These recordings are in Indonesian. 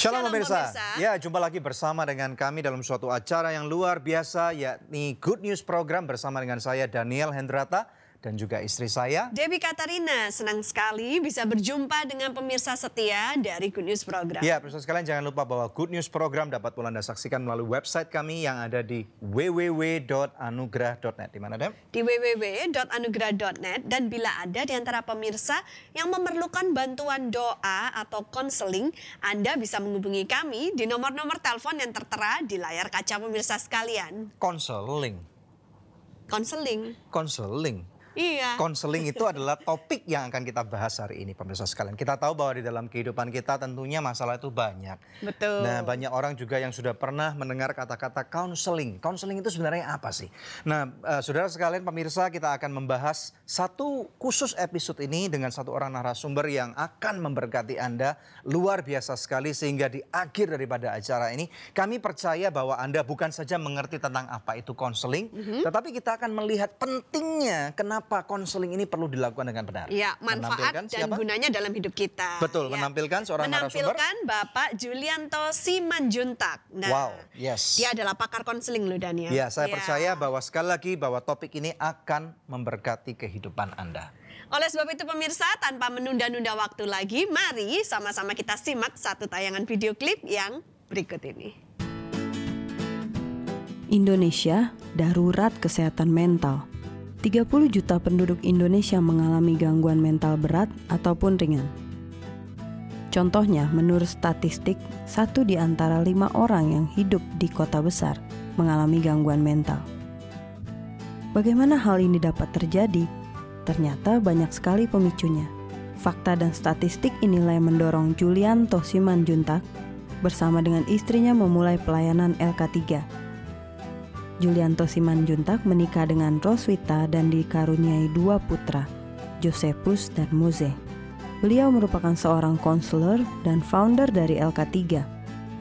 Shalom pemirsa. Ya, jumpa lagi bersama dengan kami dalam suatu acara yang luar biasa, yakni Good News Program bersama dengan saya Daniel Hendrata dan juga istri saya Debbie Katarina. Senang sekali bisa berjumpa dengan pemirsa setia dari Good News Program. Ya, pemirsa sekalian, jangan lupa bahwa Good News Program dapat pula Anda saksikan melalui website kami yang ada di www.anugrah.net. Di mana, Deb? Di www.anugrah.net. Dan bila ada di antara pemirsa yang memerlukan bantuan doa atau konseling, Anda bisa menghubungi kami di nomor-nomor telepon yang tertera di layar kaca pemirsa sekalian. Konseling. Iya. Konseling itu adalah topik yang akan kita bahas hari ini, pemirsa sekalian. Kita tahu bahwa di dalam kehidupan kita tentunya masalah itu banyak. Betul. Nah, banyak orang juga yang sudah pernah mendengar kata-kata konseling. Konseling itu sebenarnya apa sih? Nah, saudara sekalian pemirsa, kita akan membahas satu khusus episode ini dengan satu orang narasumber yang akan memberkati Anda luar biasa sekali, sehingga di akhir daripada acara ini kami percaya bahwa Anda bukan saja mengerti tentang apa itu konseling, tetapi kita akan melihat pentingnya kenapa konseling ini perlu dilakukan dengan benar. Ya, manfaat dan gunanya dalam hidup kita. Betul, ya. menampilkan seorang narasumber. Menampilkan Bapak Julianto Simanjuntak. Nah, wow, yes. Dia adalah pakar konseling loh, Daniel. Ya, saya percaya bahwa sekali lagi bahwa topik ini akan memberkati kehidupan Anda. Oleh sebab itu pemirsa, tanpa menunda-nunda waktu lagi, mari sama-sama kita simak satu tayangan video klip yang berikut ini. Indonesia darurat kesehatan mental. 30 juta penduduk Indonesia mengalami gangguan mental berat ataupun ringan. Contohnya, menurut statistik, 1 di antara 5 orang yang hidup di kota besar mengalami gangguan mental. Bagaimana hal ini dapat terjadi? Ternyata banyak sekali pemicunya. Fakta dan statistik inilah yang mendorong Julianto Simanjuntak bersama dengan istrinya memulai pelayanan LK3. Julianto Simanjuntak menikah dengan Roswita dan dikaruniai 2 putra, Josephus dan Moze. Beliau merupakan seorang konselor dan founder dari LK3,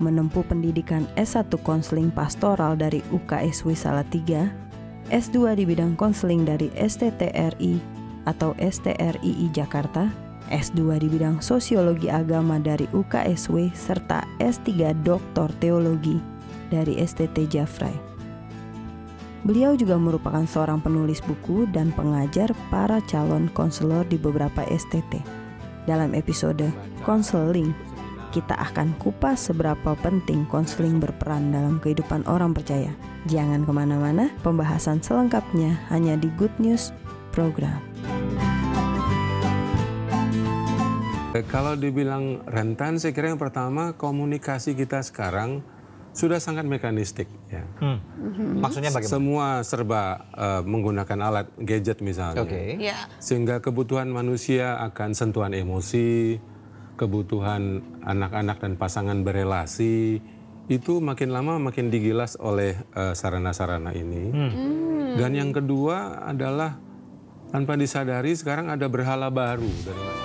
menempuh pendidikan S1 konseling pastoral dari UKSW Salatiga, S2 di bidang konseling dari STTRI atau STRII Jakarta, S2 di bidang sosiologi agama dari UKSW, serta S3 Doktor Teologi dari STT Jafrai. Beliau juga merupakan seorang penulis buku dan pengajar para calon konselor di beberapa STT. Dalam episode Konseling, kita akan kupas seberapa penting konseling berperan dalam kehidupan orang percaya. Jangan kemana-mana, pembahasan selengkapnya hanya di Good News Program. Kalau dibilang rentan, saya kira yang pertama komunikasi kita sekarang sudah sangat mekanistik, ya. Maksudnya bagaimana? Semua serba menggunakan alat gadget misalnya. Ya. Sehingga kebutuhan manusia akan sentuhan emosi, kebutuhan anak-anak dan pasangan berelasi, itu makin lama makin digilas oleh sarana-sarana ini. Dan yang kedua adalah tanpa disadari sekarang ada berhala baru dari masyarakat.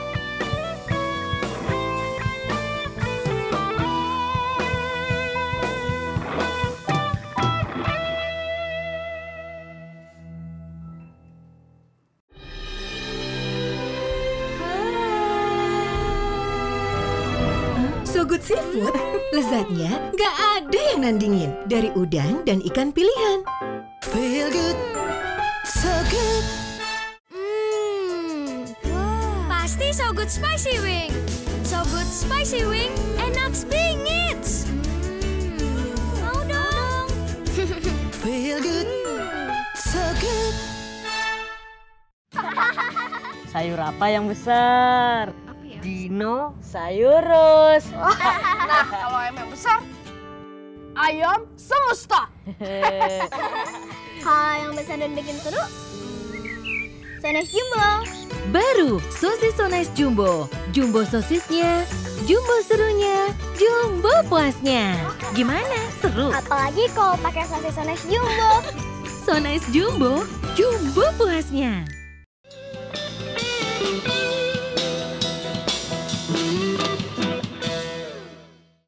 So Good Seafood, lezatnya gak ada yang nandingin. Dari udang dan ikan pilihan. Feel good, so good. Pasti So Good Spicy Wing. So Good Spicy Wing, enak bingit. Mau dong. Feel good, so good. Sayur apa yang besar? Dino Sayurus. Nah, kalau ayam yang besar, ayam semesta. Kalau yang besar dan bikin seru, Sonis Jumbo. Baru sosis So Nice Jumbo. Jumbo sosisnya, jumbo serunya, jumbo puasnya. Gimana? Seru? Apalagi kalau pakai sosis Sonis Jumbo. So Nice Jumbo, jumbo puasnya.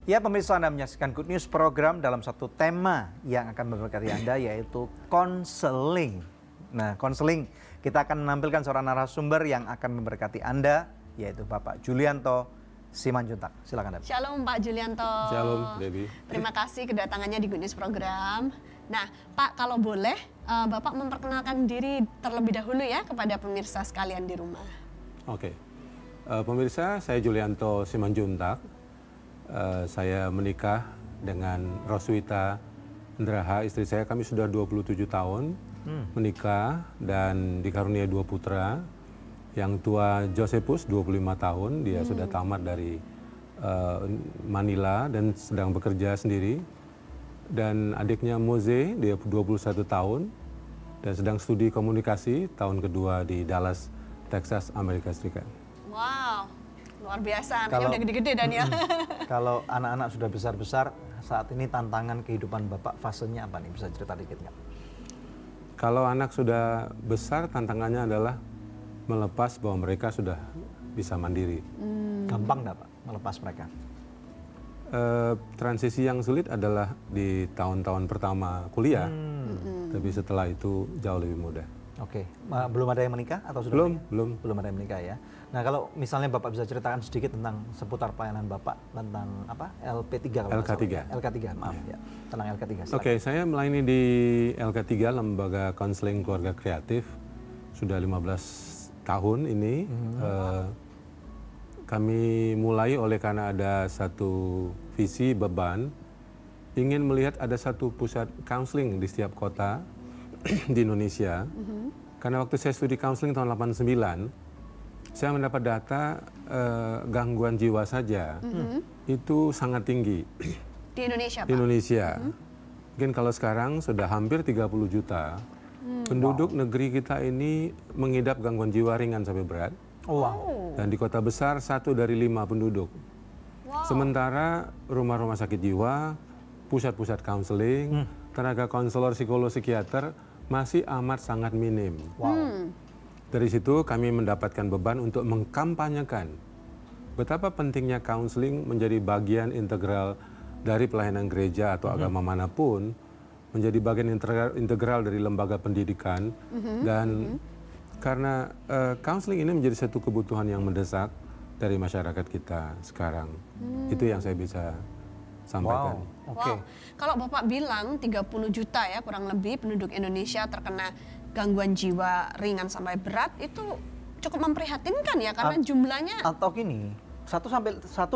Ya pemirsa, Anda menyaksikan Good News Program dalam satu tema yang akan memberkati Anda, yaitu konseling. Nah, konseling, kita akan menampilkan seorang narasumber yang akan memberkati Anda, yaitu Bapak Julianto Simanjuntak. Silakan Dep. Shalom Pak Julianto. Shalom, Debbie. Terima kasih kedatangannya di Good News Program. Nah, Pak, kalau boleh Bapak memperkenalkan diri terlebih dahulu ya kepada pemirsa sekalian di rumah. Oke. Pemirsa, saya Julianto Simanjuntak. Saya menikah dengan Roswita Indraha, istri saya. Kami sudah 27 tahun menikah dan dikaruniai 2 putra. Yang tua Josephus 25 tahun, dia sudah tamat dari Manila dan sedang bekerja sendiri. Dan adiknya Moze, dia 21 tahun dan sedang studi komunikasi tahun kedua di Dallas, Texas, Amerika Serikat. Wow, luar biasa. Anaknya udah gede-gede Daniel. Kalau anak-anak sudah besar-besar, saat ini tantangan kehidupan Bapak fasenya apa nih? Bisa cerita dikit nggak? Kalau anak sudah besar, tantangannya adalah melepas bahwa mereka sudah bisa mandiri. Gampang nggak Pak melepas mereka? Transisi yang sulit adalah di tahun-tahun pertama kuliah, tapi setelah itu jauh lebih mudah. Oke, belum ada yang menikah atau sudah? Belum ada yang menikah ya. Nah kalau misalnya Bapak bisa ceritakan sedikit tentang seputar pelayanan Bapak tentang apa LP3 kalau LK3. LK3, maaf ya, tentang LK3. Oke, saya melayani di LK3, Lembaga Konseling Keluarga Kreatif, sudah 15 tahun ini. Kami mulai oleh karena ada satu visi beban, ingin melihat ada satu pusat counseling di setiap kota di Indonesia. Karena waktu saya studi counseling tahun 89, saya mendapat data gangguan jiwa saja itu sangat tinggi Di Indonesia, Pak? di Indonesia. Mungkin kalau sekarang sudah hampir 30 juta penduduk negeri kita ini mengidap gangguan jiwa ringan sampai berat. Wow. Dan di kota besar 1 dari 5 penduduk. Sementara rumah-rumah sakit jiwa, pusat-pusat counseling, tenaga konselor, psikolog, psikiater masih amat sangat minim. Wow. Dari situ kami mendapatkan beban untuk mengkampanyekan betapa pentingnya counseling menjadi bagian integral dari pelayanan gereja atau agama manapun, menjadi bagian integral dari lembaga pendidikan. Dan karena counseling ini menjadi satu kebutuhan yang mendesak dari masyarakat kita sekarang. Itu yang saya bisa sampaikan. Oke. Kalau Bapak bilang 30 juta ya kurang lebih penduduk Indonesia terkena gangguan jiwa ringan sampai berat, itu cukup memprihatinkan ya karena jumlahnya. Atau gini, 1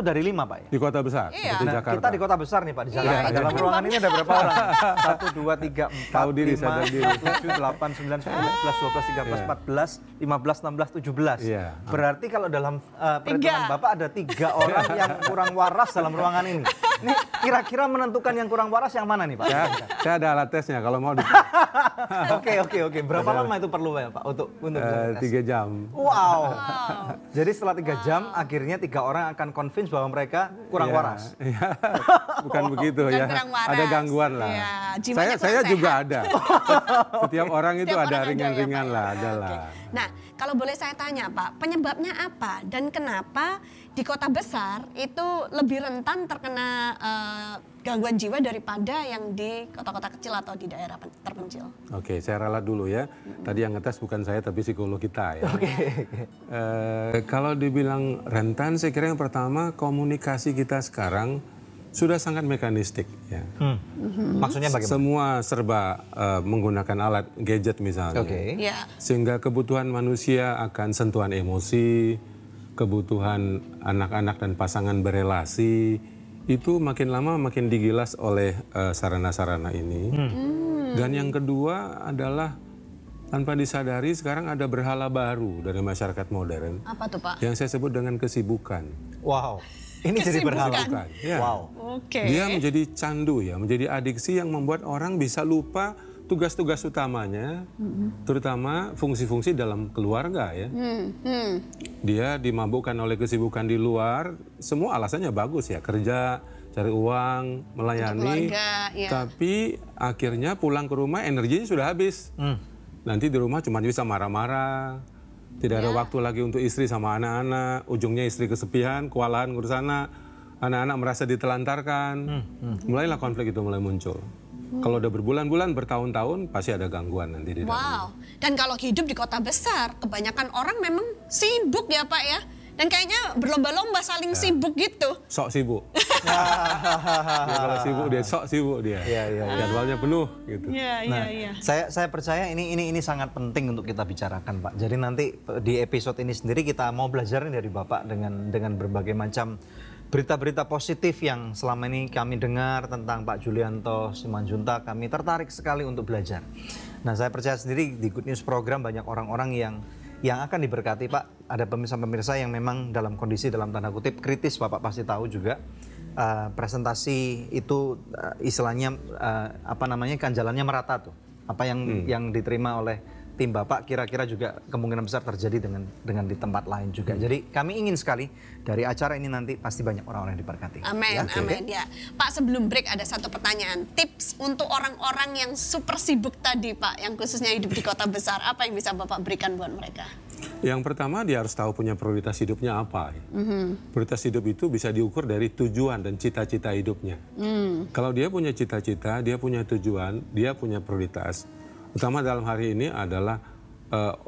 dari 5 Pak ya? Di kota besar, Iya. seperti Nah, Jakarta. kita di kota besar nih Pak, di Jakarta. Iya, Dalam itu ruangan ini ada berapa orang? 1, 2, 3, 4, Tahu diri, 5, sadar diri. 7, 8, 9, 10, 11, 12, 13, 14, 15, 16, 17. Iya. Berarti kalau dalam perhitungan Bapak ada 3 orang yang kurang waras dalam ruangan ini. Ini kira-kira menentukan yang kurang waras yang mana nih Pak? Saya ada alat tesnya kalau mau. Oke. Berapa lama itu perlu ya Pak untuk bisa tes? 3 jam. Wow. Jadi setelah 3 jam akhirnya 3 orang akan convince bahwa mereka kurang waras. Iya. Bukan begitu Bukan ya. kurang waras. Ada gangguan lah. Iya, jiwanya Saya kurang juga sehat. ada. Setiap orang itu Setiap ada orang ada ya, ringan-ringan Pak, lah, ya. ada Oke. lah. Nah, kalau boleh saya tanya Pak, penyebabnya apa dan kenapa di kota besar itu lebih rentan terkena gangguan jiwa daripada yang di kota-kota kecil atau di daerah terpencil? Oke, saya ralat dulu ya. Tadi yang ngetes bukan saya tapi psikolog kita ya. Kalau dibilang rentan, saya kira yang pertama komunikasi kita sekarang sudah sangat mekanistik ya. Maksudnya bagaimana? Semua serba menggunakan alat gadget misalnya. Oke. Ya. Sehingga kebutuhan manusia akan sentuhan emosi, kebutuhan anak-anak dan pasangan berelasi, itu makin lama makin digilas oleh sarana-sarana ini. Dan yang kedua adalah tanpa disadari sekarang ada berhala baru dari masyarakat modern. Apa tuh Pak? Yang saya sebut dengan kesibukan. Wow. Ini jadi berhala. Kesibukan, ya. Wow. Oke. Dia menjadi candu ya, menjadi adiksi yang membuat orang bisa lupa tugas-tugas utamanya, terutama fungsi-fungsi dalam keluarga ya. Dia dimabukkan oleh kesibukan di luar, semua alasannya bagus ya, kerja, cari uang, melayani. Keluarga, ya. Tapi akhirnya pulang ke rumah energinya sudah habis. Nanti di rumah cuma bisa marah-marah. Tidak ada waktu lagi untuk istri sama anak-anak. Ujungnya istri kesepian, kewalahan ngurus anak. Anak-anak merasa ditelantarkan. Mulailah konflik itu mulai muncul. Kalau udah berbulan-bulan, bertahun-tahun, pasti ada gangguan nanti di dalamnya. Wow. Dan kalau hidup di kota besar, kebanyakan orang memang sibuk ya Pak ya. Dan kayaknya berlomba-lomba saling sibuk gitu. Sok sibuk. Dia kalau sibuk dia sok sibuk dia. Jadwalnya penuh gitu. Saya percaya ini sangat penting untuk kita bicarakan, Pak. Jadi nanti di episode ini sendiri kita mau belajar dari Bapak dengan berbagai macam berita-berita positif yang selama ini kami dengar tentang Pak Julianto Simanjuntak. Kami tertarik sekali untuk belajar. Nah, saya percaya sendiri di Good News Program banyak orang-orang yang akan diberkati, Pak. Ada pemirsa-pemirsa yang memang dalam kondisi dalam tanda kutip kritis, Bapak pasti tahu juga. Presentasi itu istilahnya kan jalannya merata tuh. Apa yang diterima oleh tim Bapak kira-kira juga kemungkinan besar terjadi dengan di tempat lain juga. Jadi kami ingin sekali dari acara ini nanti pasti banyak orang-orang yang diberkati. Amin, amin ya. Pak, sebelum break ada satu pertanyaan. Tips untuk orang-orang yang super sibuk tadi, Pak, yang khususnya hidup di kota besar, apa yang bisa Bapak berikan buat mereka? Yang pertama dia harus tahu punya prioritas hidupnya apa. Prioritas hidup itu bisa diukur dari tujuan dan cita-cita hidupnya. Kalau dia punya cita-cita, dia punya tujuan, dia punya prioritas. Utama dalam hari ini adalah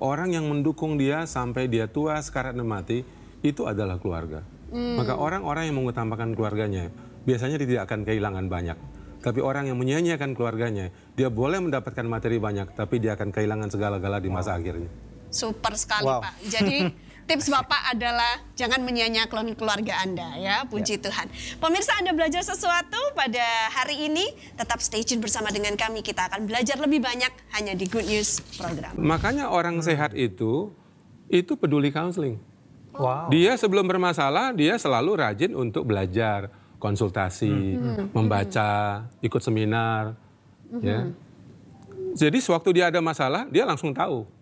orang yang mendukung dia sampai dia tua, sekarat dan mati, itu adalah keluarga. Maka orang-orang yang mengutamakan keluarganya, biasanya dia tidak akan kehilangan banyak. Tapi orang yang menyia-nyiakan keluarganya, dia boleh mendapatkan materi banyak, tapi dia akan kehilangan segala-gala di masa akhirnya. Super sekali, Pak. Jadi tips Bapak adalah jangan menyia-nyiakan keluarga Anda ya, puji Tuhan. Pemirsa, Anda belajar sesuatu pada hari ini, tetap stay tune bersama dengan kami. Kita akan belajar lebih banyak hanya di Good News Program. Makanya orang sehat itu peduli counseling. Dia sebelum bermasalah, dia selalu rajin untuk belajar, konsultasi, membaca, ikut seminar. Ya. Jadi sewaktu dia ada masalah, dia langsung tahu.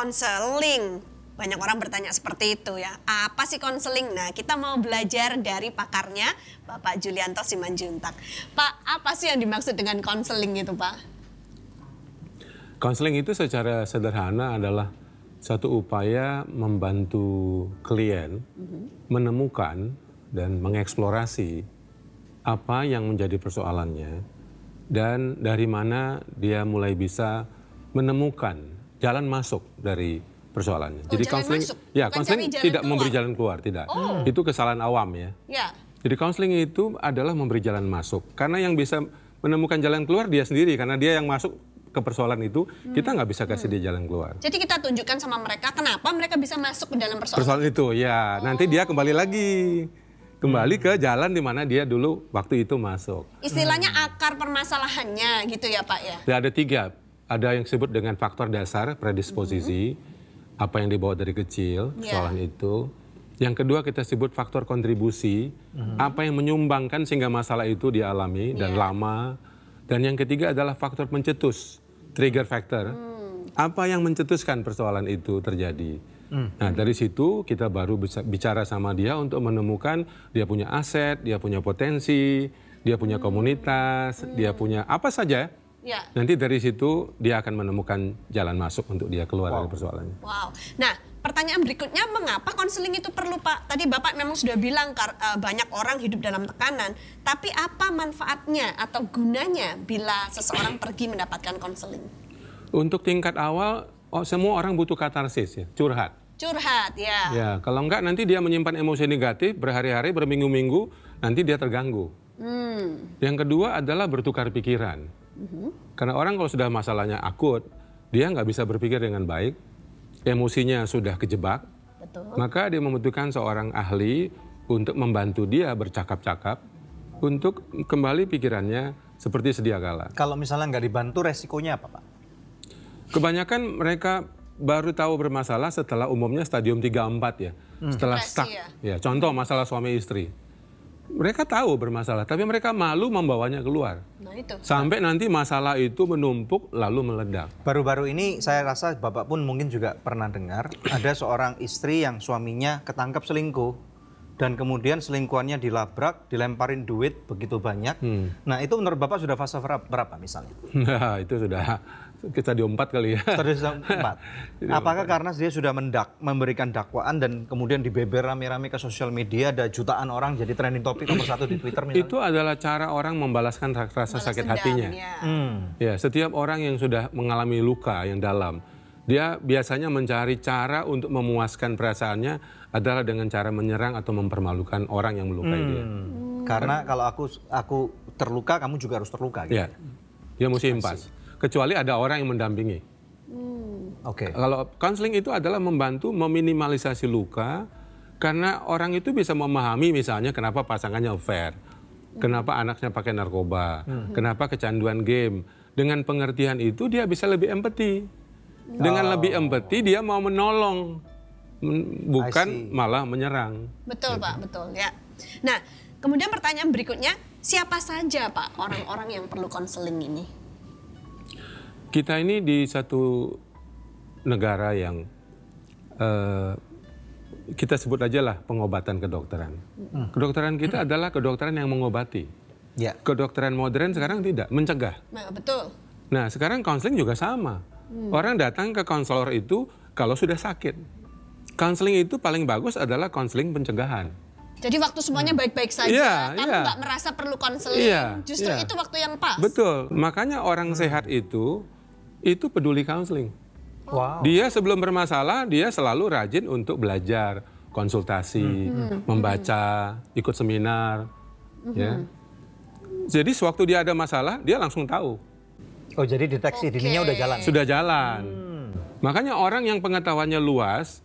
Konseling. Banyak orang bertanya seperti itu ya. Apa sih konseling? Nah, kita mau belajar dari pakarnya, Bapak Julianto Simanjuntak. Pak, apa sih yang dimaksud dengan konseling itu, Pak? Konseling itu secara sederhana adalah satu upaya membantu klien menemukan dan mengeksplorasi apa yang menjadi persoalannya dan dari mana dia mulai bisa menemukan jalan masuk dari persoalannya. Jadi konseling, ya konseling tidak memberi jalan keluar, tidak. Itu kesalahan awam ya. Jadi konseling itu adalah memberi jalan masuk. Karena yang bisa menemukan jalan keluar dia sendiri, karena dia yang masuk ke persoalan itu, kita nggak bisa kasih dia jalan keluar. Jadi kita tunjukkan sama mereka kenapa mereka bisa masuk ke dalam persoalan itu. Ya, nanti dia kembali lagi. Kembali ke jalan di mana dia dulu waktu itu masuk. Istilahnya akar permasalahannya gitu ya, Pak ya? Ya, ada 3. Ada yang disebut dengan faktor dasar, predisposisi, apa yang dibawa dari kecil, persoalan itu. Yang kedua kita sebut faktor kontribusi, apa yang menyumbangkan sehingga masalah itu dialami dan lama. Dan yang ketiga adalah faktor pencetus, trigger factor. Apa yang mencetuskan persoalan itu terjadi. Nah, dari situ kita baru bisa bicara sama dia untuk menemukan dia punya aset, dia punya potensi, dia punya komunitas, dia punya apa saja. Nanti dari situ dia akan menemukan jalan masuk untuk dia keluar dari persoalannya. Nah, pertanyaan berikutnya, mengapa konseling itu perlu, Pak? Tadi Bapak memang sudah bilang banyak orang hidup dalam tekanan. Tapi apa manfaatnya atau gunanya bila seseorang pergi mendapatkan konseling? Untuk tingkat awal, semua orang butuh katarsis ya, curhat. Curhat, ya. Ya, kalau enggak nanti dia menyimpan emosi negatif berhari-hari, berminggu-minggu, nanti dia terganggu. Yang kedua adalah bertukar pikiran. Karena orang kalau sudah masalahnya akut, dia nggak bisa berpikir dengan baik, emosinya sudah kejebak, maka dia membutuhkan seorang ahli untuk membantu dia bercakap-cakap, untuk kembali pikirannya seperti sedia kala. Kalau misalnya nggak dibantu, resikonya apa, Pak? Kebanyakan mereka baru tahu bermasalah setelah umumnya stadium 3-4 ya. Setelah Depresi stuck. ya? Ya, contoh masalah suami istri. Mereka tahu bermasalah, tapi mereka malu membawanya keluar. Nah itu. Sampai nanti masalah itu menumpuk lalu meledak. Baru-baru ini saya rasa Bapak pun mungkin juga pernah dengar ada seorang istri yang suaminya ketangkap selingkuh dan kemudian selingkuhannya dilabrak, dilemparin duit begitu banyak. Nah itu menurut Bapak sudah fase berapa misalnya? Nah, itu sudah stadium 4 kali ya. Stadium 4. Apakah karena dia sudah memberikan dakwaan dan kemudian dibeber rame-rame ke sosial media, ada jutaan orang jadi trending topik nomor 1 di Twitter misalnya? Itu adalah cara orang membalaskan rasa sakit dendam, hatinya. ya. Ya, setiap orang yang sudah mengalami luka yang dalam, dia biasanya mencari cara untuk memuaskan perasaannya adalah dengan cara menyerang atau mempermalukan orang yang melukai dia. Karena kalau aku terluka, kamu juga harus terluka. Gitu. Ya, dia mesti impas. Kecuali ada orang yang mendampingi. Oke. Kalau konseling itu adalah membantu meminimalisasi luka, karena orang itu bisa memahami misalnya kenapa pasangannya affair, kenapa anaknya pakai narkoba, kenapa kecanduan game. Dengan pengertian itu dia bisa lebih empati. Dengan lebih empati dia mau menolong, bukan malah menyerang. Betul Pak, betul ya. Nah, kemudian pertanyaan berikutnya, siapa saja Pak orang-orang yang perlu konseling ini? Kita ini di satu negara yang kita sebut aja lah pengobatan kedokteran. Kedokteran kita adalah kedokteran yang mengobati. Ya. Kedokteran modern sekarang tidak, mencegah. Nah, betul. Nah, sekarang konseling juga sama. Orang datang ke konselor itu kalau sudah sakit. Konseling itu paling bagus adalah konseling pencegahan. Jadi waktu semuanya baik-baik saja, kamu nggak merasa perlu konseling, justru itu waktu yang pas. Betul, makanya orang sehat itu peduli konseling. Wow. Dia sebelum bermasalah, dia selalu rajin untuk belajar, konsultasi, membaca, ikut seminar. Ya. Jadi sewaktu dia ada masalah, dia langsung tahu. Oh, jadi deteksi dininya udah jalan? Sudah jalan. Makanya orang yang pengetahuannya luas,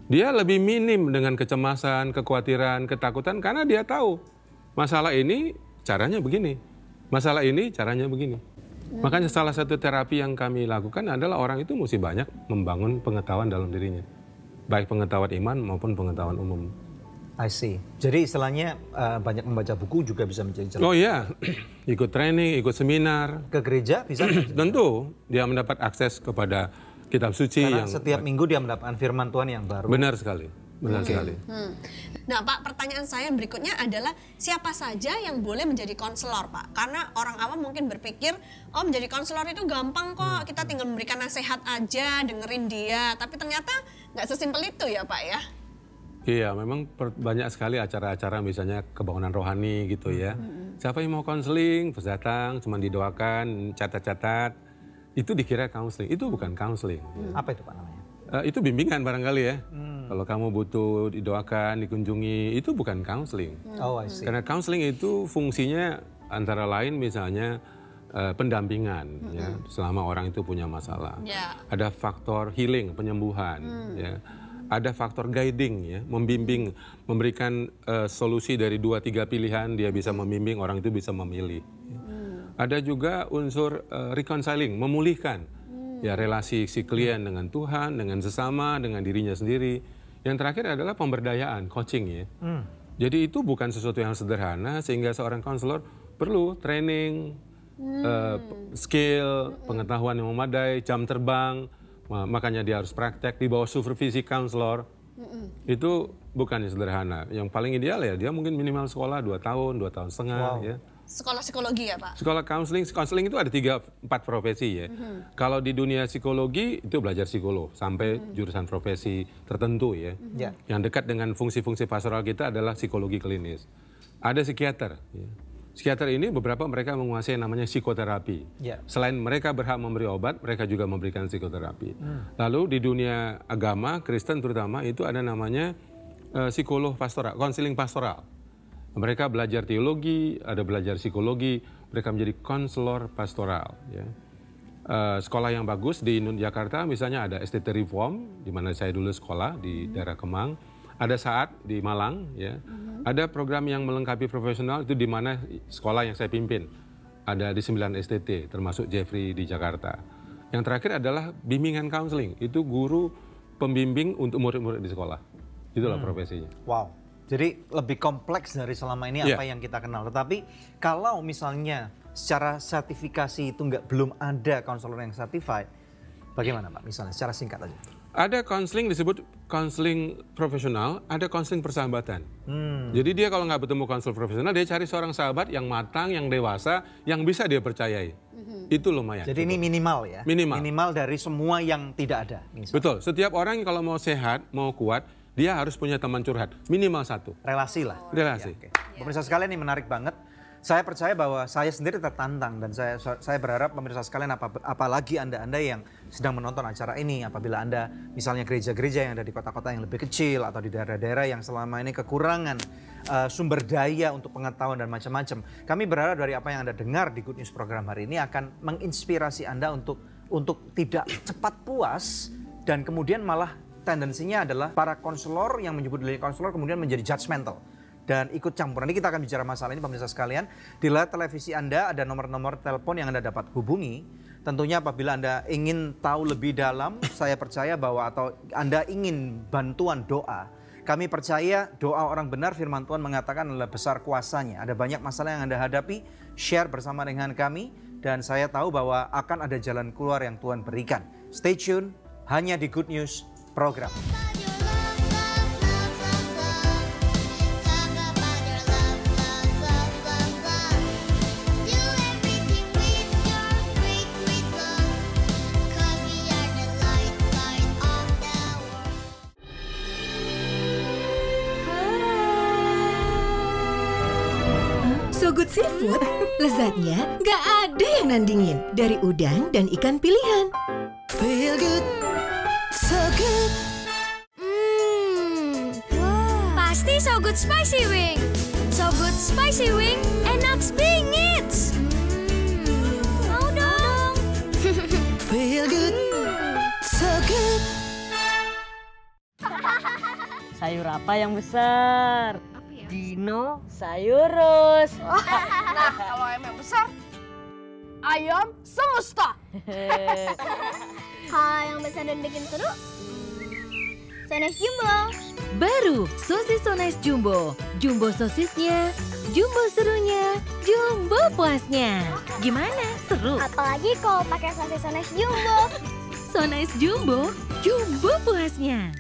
dia lebih minim dengan kecemasan, kekhawatiran, ketakutan, karena dia tahu masalah ini caranya begini, masalah ini caranya begini. Makanya salah satu terapi yang kami lakukan adalah orang itu mesti banyak membangun pengetahuan dalam dirinya. Baik pengetahuan iman maupun pengetahuan umum. I see. Jadi istilahnya banyak membaca buku juga bisa menjadi jalan. Oh iya, ikut training, ikut seminar. Ke gereja bisa? Tentu, dia mendapat akses kepada kitab suci. Karena yang setiap minggu dia mendapatkan firman Tuhan yang baru. Benar sekali, benar sekali. Nah Pak, pertanyaan saya berikutnya adalah siapa saja yang boleh menjadi konselor Pak? Karena orang awam mungkin berpikir, oh menjadi konselor itu gampang kok, kita tinggal memberikan nasihat aja, dengerin dia. Tapi ternyata nggak sesimpel itu ya Pak ya? Iya, memang banyak sekali acara-acara misalnya kebangunan rohani gitu ya. Siapa yang mau konseling, terus datang, cuma didoakan, catat-catat, itu dikira counseling. Itu bukan counseling. Apa itu Pak namanya? Itu bimbingan barangkali ya. Kalau kamu butuh didoakan, dikunjungi, itu bukan counseling. Oh, I see. Karena counseling itu fungsinya antara lain misalnya pendampingan ya, selama orang itu punya masalah. Ya. Ada faktor healing, penyembuhan ya. Ada faktor guiding ya, membimbing, memberikan solusi dari 2-3 pilihan, dia bisa membimbing, orang itu bisa memilih. Ada juga unsur reconciling, memulihkan ya relasi si klien dengan Tuhan, dengan sesama, dengan dirinya sendiri. Yang terakhir adalah pemberdayaan, coaching ya. Jadi itu bukan sesuatu yang sederhana, sehingga seorang konselor perlu training, skill, pengetahuan yang memadai, jam terbang. Makanya dia harus praktek di bawah supervisi konselor. Itu bukan sederhana. Yang paling ideal ya dia mungkin minimal sekolah 2 tahun, 2 tahun setengah. Wow. Ya. Sekolah psikologi ya Pak? Sekolah counseling itu ada 3-4 profesi ya. Kalau di dunia psikologi itu belajar psikolog sampai jurusan profesi tertentu ya. Yang dekat dengan fungsi-fungsi pastoral kita adalah psikologi klinis. Ada psikiater. Ya. Psikiater ini beberapa mereka menguasai namanya psikoterapi. Selain mereka berhak memberi obat, mereka juga memberikan psikoterapi. Lalu di dunia agama, Kristen terutama, itu ada namanya psikolog pastoral, konseling pastoral. Mereka belajar teologi, ada belajar psikologi, mereka menjadi konselor pastoral. Ya. Sekolah yang bagus di Jakarta misalnya ada STT Reform, di mana saya dulu sekolah di daerah Kemang. Ada SAAT di Malang, ya. Ada program yang melengkapi profesional itu di mana sekolah yang saya pimpin. ada di 9 STT, termasuk Jeffrey di Jakarta. Yang terakhir adalah bimbingan counseling, itu guru pembimbing untuk murid-murid di sekolah. Itulah profesinya. Wow, jadi lebih kompleks dari selama ini apa yang kita kenal. Tetapi kalau misalnya secara sertifikasi itu belum ada konselor yang certified, bagaimana Pak? Misalnya secara singkat aja. Ada konseling disebut konseling profesional, ada konseling persahabatan. Jadi dia kalau nggak bertemu konselor profesional, dia cari seorang sahabat yang matang, yang dewasa, yang bisa dia percayai. Itu lumayan. Jadi ini minimal ya? Minimal dari semua yang tidak ada. Misalnya. Betul, setiap orang kalau mau sehat, mau kuat, dia harus punya teman curhat. Minimal 1. Relasi lah. Relasi. Ya, pemirsa sekalian, ini menarik banget. Saya percaya bahwa saya sendiri tertantang dan saya berharap pemirsa sekalian apalagi Anda yang sedang menonton acara ini, apabila Anda misalnya gereja-gereja yang ada di kota-kota yang lebih kecil atau di daerah-daerah yang selama ini kekurangan sumber daya untuk pengetahuan dan macam-macam. Kami berharap dari apa yang Anda dengar di Good News program hari ini akan menginspirasi Anda untuk tidak cepat puas dan kemudian malah tendensinya adalah para konselor yang menyebut diri konselor kemudian menjadi judgmental dan ikut campur. Nanti kita akan bicara masalah ini pemirsa sekalian. Di layar televisi Anda ada nomor-nomor telepon yang Anda dapat hubungi. Tentunya apabila Anda ingin tahu lebih dalam, saya percaya bahwa atau Anda ingin bantuan doa, kami percaya doa orang benar, firman Tuhan mengatakan adalah besar kuasanya. Ada banyak masalah yang Anda hadapi, share bersama dengan kami dan saya tahu bahwa akan ada jalan keluar yang Tuhan berikan. Stay tune hanya di Good News program. So Good Seafood, lezatnya nggak ada yang nandingin. Dari udang dan ikan pilihan. Feel good, so good. Pasti So Good Spicy Wing. So Good Spicy Wing, enak bingit. Mau dong. Feel good, so good. Sayur apa yang besar? Dinosaurus. Nah, kalau ayam yang besar, ayam semesta. Kalau yang besar dan bikin seru, Sones Jumbo. Baru sosis Sones Jumbo. Jumbo sosisnya, jumbo serunya, jumbo puasnya. Gimana? Seru? Apalagi kalau pakai sosis Sones Jumbo. Sones Jumbo, jumbo puasnya.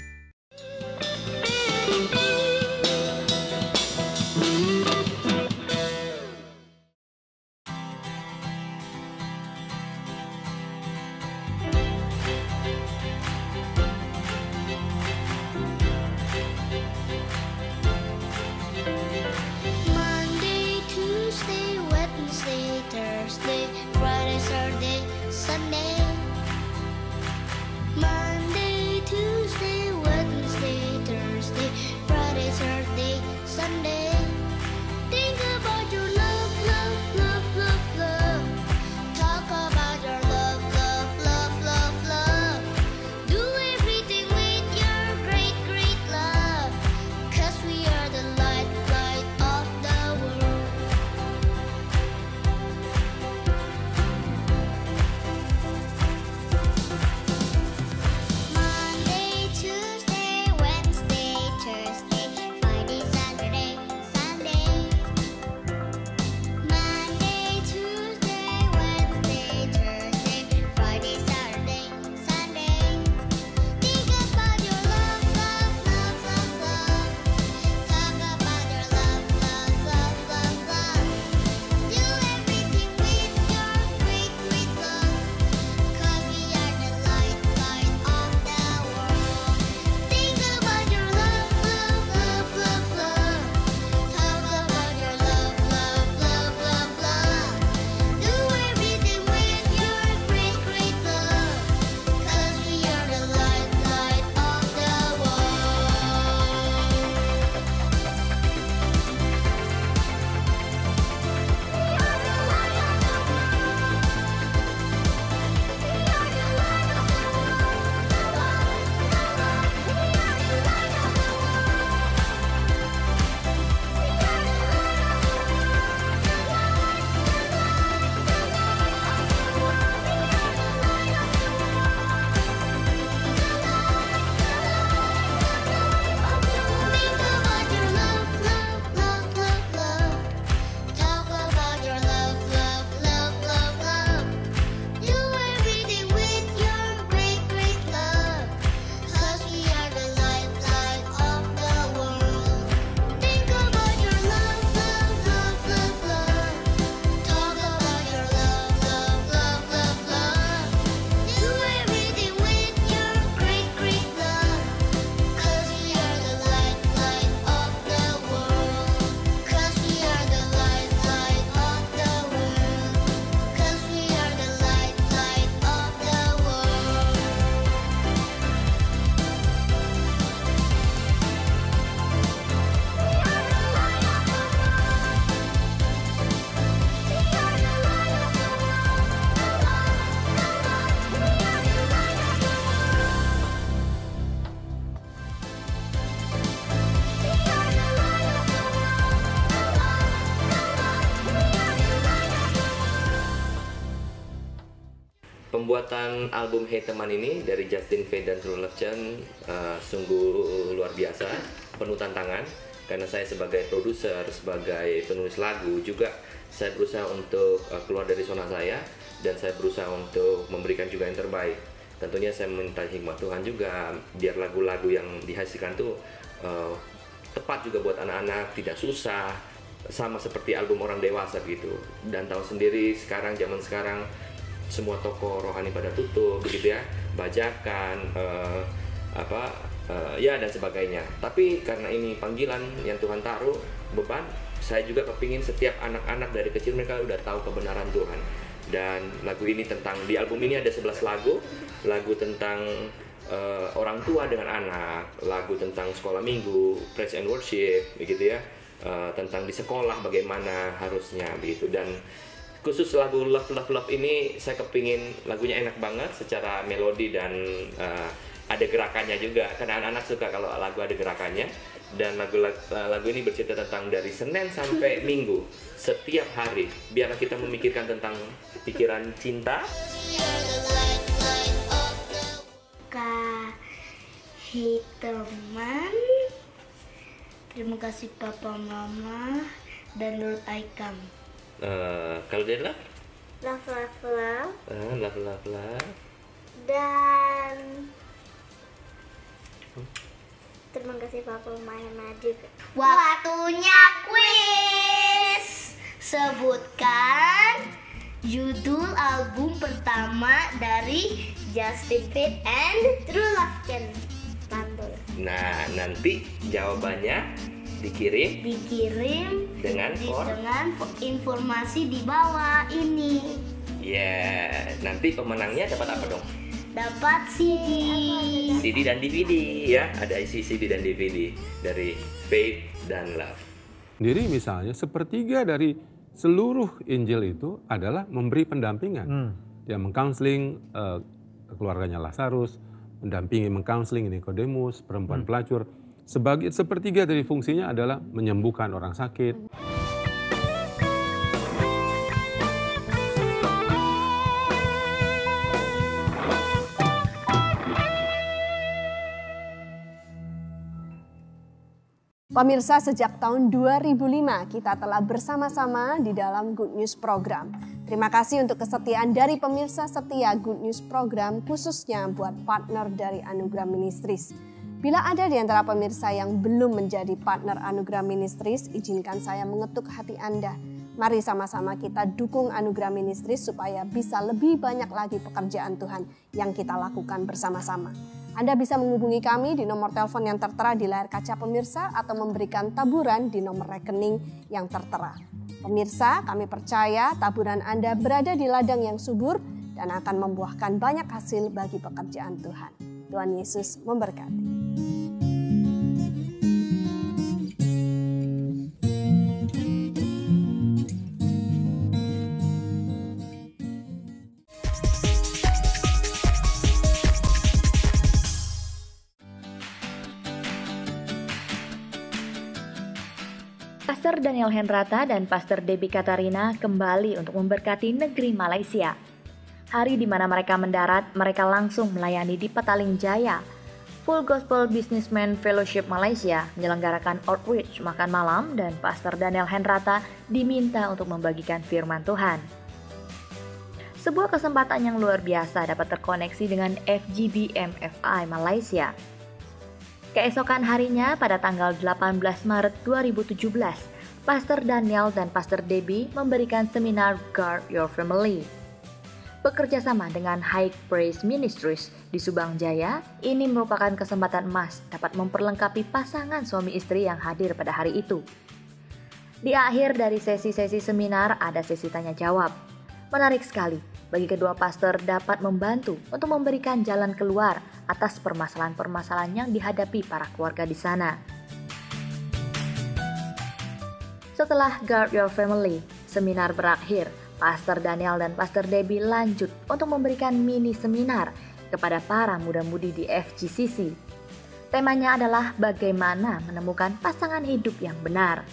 Monday, Tuesday, Wednesday, Thursday, Friday, Saturday, Sunday. Monday, Tuesday, Wednesday. Pembuatan album Hey Teman ini dari Justin Faith dan True Love Chen sungguh luar biasa, penuh tantangan. Karena saya sebagai produser, sebagai penulis lagu juga saya berusaha untuk keluar dari zona saya, dan saya berusaha untuk memberikan juga yang terbaik. Tentunya saya minta hikmat Tuhan juga biar lagu-lagu yang dihasilkan tuh tepat juga buat anak-anak, tidak susah, sama seperti album orang dewasa gitu. Dan tahu sendiri sekarang, zaman sekarang semua toko rohani pada tutup begitu ya, bajakan ya dan sebagainya. Tapi karena ini panggilan yang Tuhan taruh, beban, saya juga kepingin setiap anak-anak dari kecil mereka udah tahu kebenaran Tuhan. Dan lagu ini di album ini ada 11 lagu tentang orang tua dengan anak, lagu tentang sekolah minggu, praise and worship begitu ya, tentang di sekolah bagaimana harusnya begitu. Dan khusus lagu Love Love Love ini saya kepingin lagunya enak banget secara melodi dan ada gerakannya juga, karena anak-anak suka kalau lagu ada gerakannya. Dan lagu ini bercerita tentang dari Senin sampai Minggu, setiap hari. Biarlah kita memikirkan tentang pikiran cinta. Hey teman, terima kasih papa mama dan Lord Aikam. Kalau dia love? Love love love. Love love love. Dan terima kasih papa mama juga. Waktunya kuis. Sebutkan judul album pertama dari Justin Faith and True Love Chen. Mantul. Nah, nanti jawabannya dikirim dengan informasi di bawah ini. Nanti pemenangnya dapat apa dong? Dapat CD dan DVD ya, ada isi CD dan DVD dari Faith dan Love. Jadi misalnya sepertiga dari seluruh Injil itu adalah memberi pendampingan. Dia mengcounseling keluarganya Lazarus, mendampingi mengcounseling Nikodemus, perempuan pelacur. Sepertiga dari fungsinya adalah menyembuhkan orang sakit. Pemirsa, sejak tahun 2005 kita telah bersama-sama di dalam Good News Program. Terima kasih untuk kesetiaan dari pemirsa setia Good News Program, khususnya buat partner dari Anugerah Ministries. Bila ada di antara pemirsa yang belum menjadi partner Anugerah Ministries, izinkan saya mengetuk hati Anda. Mari sama-sama kita dukung Anugerah Ministries supaya bisa lebih banyak lagi pekerjaan Tuhan yang kita lakukan bersama-sama. Anda bisa menghubungi kami di nomor telepon yang tertera di layar kaca pemirsa atau memberikan taburan di nomor rekening yang tertera. Pemirsa, kami percaya taburan Anda berada di ladang yang subur dan akan membuahkan banyak hasil bagi pekerjaan Tuhan. Tuhan Yesus memberkati. Pastor Daniel Henrata dan Pastor Debbie Katarina kembali untuk memberkati negeri Malaysia. Hari di mana mereka mendarat, mereka langsung melayani di Petaling Jaya. Full Gospel Businessman Fellowship Malaysia menyelenggarakan outreach makan malam dan Pastor Daniel Henrata diminta untuk membagikan firman Tuhan. Sebuah kesempatan yang luar biasa dapat terkoneksi dengan FGB MFI Malaysia. Keesokan harinya pada tanggal 18 Maret 2017, Pastor Daniel dan Pastor Debbie memberikan seminar Guard Your Family. Bekerja sama dengan High Praise Ministries di Subang Jaya, ini merupakan kesempatan emas dapat memperlengkapi pasangan suami istri yang hadir pada hari itu. Di akhir dari sesi-sesi seminar ada sesi tanya jawab. Menarik sekali bagi kedua pastor dapat membantu untuk memberikan jalan keluar atas permasalahan-permasalahan yang dihadapi para keluarga di sana. Setelah Guard Your Family, seminar berakhir, Pastor Daniel dan Pastor Debbie lanjut untuk memberikan mini seminar kepada para muda-mudi di FGCC. Temanya adalah bagaimana menemukan pasangan hidup yang benar.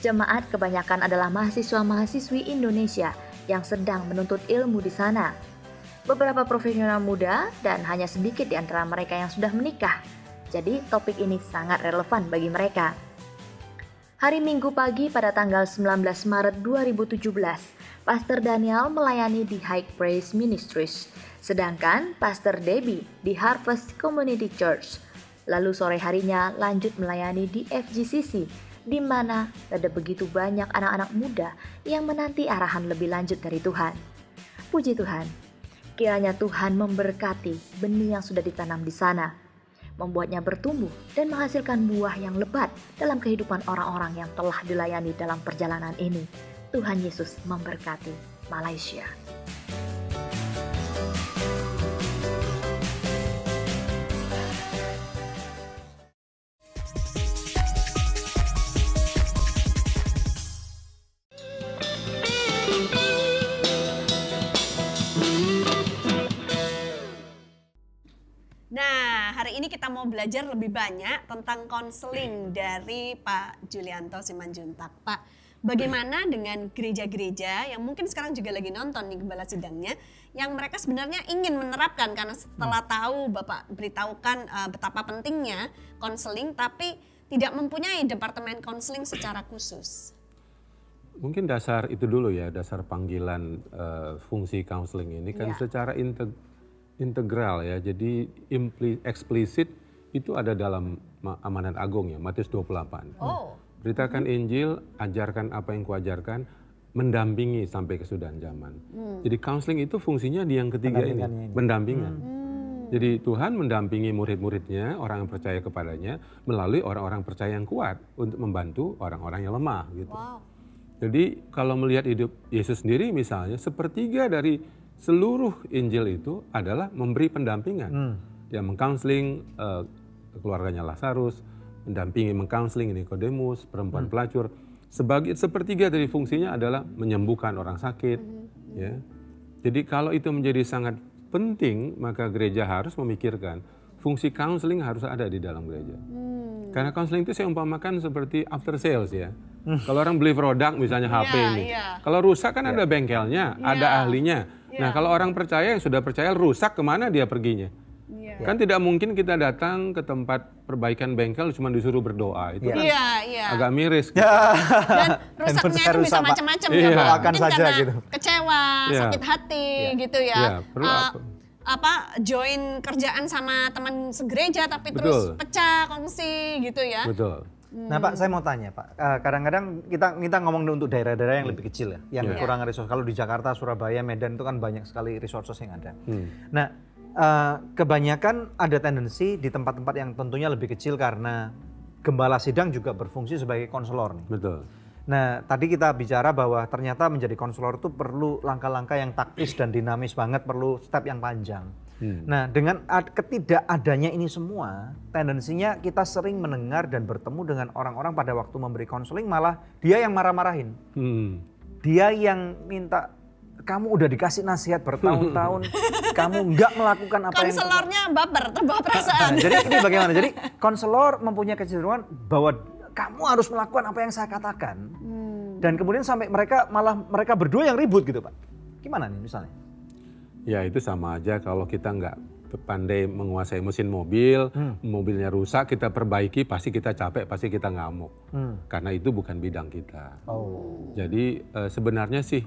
Jemaat kebanyakan adalah mahasiswa-mahasiswi Indonesia yang sedang menuntut ilmu di sana. beberapa profesional muda, dan hanya sedikit di antara mereka yang sudah menikah. Jadi topik ini sangat relevan bagi mereka. Hari Minggu pagi pada tanggal 19 Maret 2017, Pastor Daniel melayani di High Praise Ministries, sedangkan Pastor Debbie di Harvest Community Church. Lalu sore harinya lanjut melayani di FGCC, di mana ada begitu banyak anak-anak muda yang menanti arahan lebih lanjut dari Tuhan. Puji Tuhan, kiranya Tuhan memberkati benih yang sudah ditanam di sana, membuatnya bertumbuh dan menghasilkan buah yang lebat dalam kehidupan orang-orang yang telah dilayani dalam perjalanan ini. Tuhan Yesus memberkati Malaysia. Nah, hari ini kita mau belajar lebih banyak tentang konseling dari Pak Julianto Simanjuntak. Pak, bagaimana dengan gereja-gereja yang mungkin sekarang juga lagi nonton nih Gembala Sidangnya, yang mereka sebenarnya ingin menerapkan karena setelah tahu Bapak beritahukan betapa pentingnya konseling, tapi tidak mempunyai departemen konseling secara khusus. Mungkin dasar itu dulu ya, dasar panggilan fungsi counseling ini kan secara integral ya, jadi eksplisit itu ada dalam amanat agung ya, Matius 28. Beritakan Injil, ajarkan apa yang kuajarkan, mendampingi sampai kesudahan zaman. Jadi counseling itu fungsinya di yang ketiga ini, pendampingan. Jadi Tuhan mendampingi murid-muridnya, orang yang percaya kepadanya, melalui orang-orang percaya yang kuat untuk membantu orang-orang yang lemah gitu. Jadi kalau melihat hidup Yesus sendiri misalnya, sepertiga dari seluruh Injil itu adalah memberi pendampingan. Dia mengcounseling keluarganya Lazarus, mendampingi mengcounseling Nikodemus, perempuan pelacur. Sepertiga dari fungsinya adalah menyembuhkan orang sakit. Ya. Jadi kalau itu menjadi sangat penting, maka gereja harus memikirkan fungsi counseling harus ada di dalam gereja. Karena counseling itu saya umpamakan seperti after sales ya. Kalau orang beli produk misalnya HP ini, kalau rusak kan ada bengkelnya, ada ahlinya. Nah kalau orang percaya yang sudah percaya rusak, kemana dia perginya? Kan tidak mungkin kita datang ke tempat perbaikan bengkel cuma disuruh berdoa, itu kan agak miris. Gitu. Dan rusaknya itu bisa macam-macam ya Pak. Mungkin saja, karena gitu. kecewa, sakit hati gitu ya. Join kerjaan sama teman segereja tapi terus pecah kongsi gitu ya. Betul. Nah Pak, saya mau tanya Pak, kadang-kadang kita ngomong untuk daerah-daerah yang lebih kecil ya, yang kurang resource. Kalau di Jakarta, Surabaya, Medan itu kan banyak sekali resources yang ada. Nah, kebanyakan ada tendensi di tempat-tempat yang tentunya lebih kecil karena gembala sidang juga berfungsi sebagai konselor nih. Betul. Nah, tadi kita bicara bahwa ternyata menjadi konselor itu perlu langkah-langkah yang taktis dan dinamis banget, perlu step yang panjang. Nah, dengan ketidakadanya ini semua, tendensinya kita sering mendengar dan bertemu dengan orang-orang pada waktu memberi konseling malah dia yang marah-marahin. Dia yang minta, kamu udah dikasih nasihat bertahun-tahun, kamu nggak melakukan apa yang... Konselornya baper, terbawa perasaan. Nah, jadi ini bagaimana? Jadi konselor mempunyai kecenderungan bahwa kamu harus melakukan apa yang saya katakan. Dan kemudian sampai mereka berdua yang ribut gitu Pak. Gimana nih misalnya? Ya itu sama aja kalau kita nggak pandai menguasai mesin mobil, mobilnya rusak, kita perbaiki, pasti kita capek, pasti kita ngamuk. Karena itu bukan bidang kita. Jadi sebenarnya sih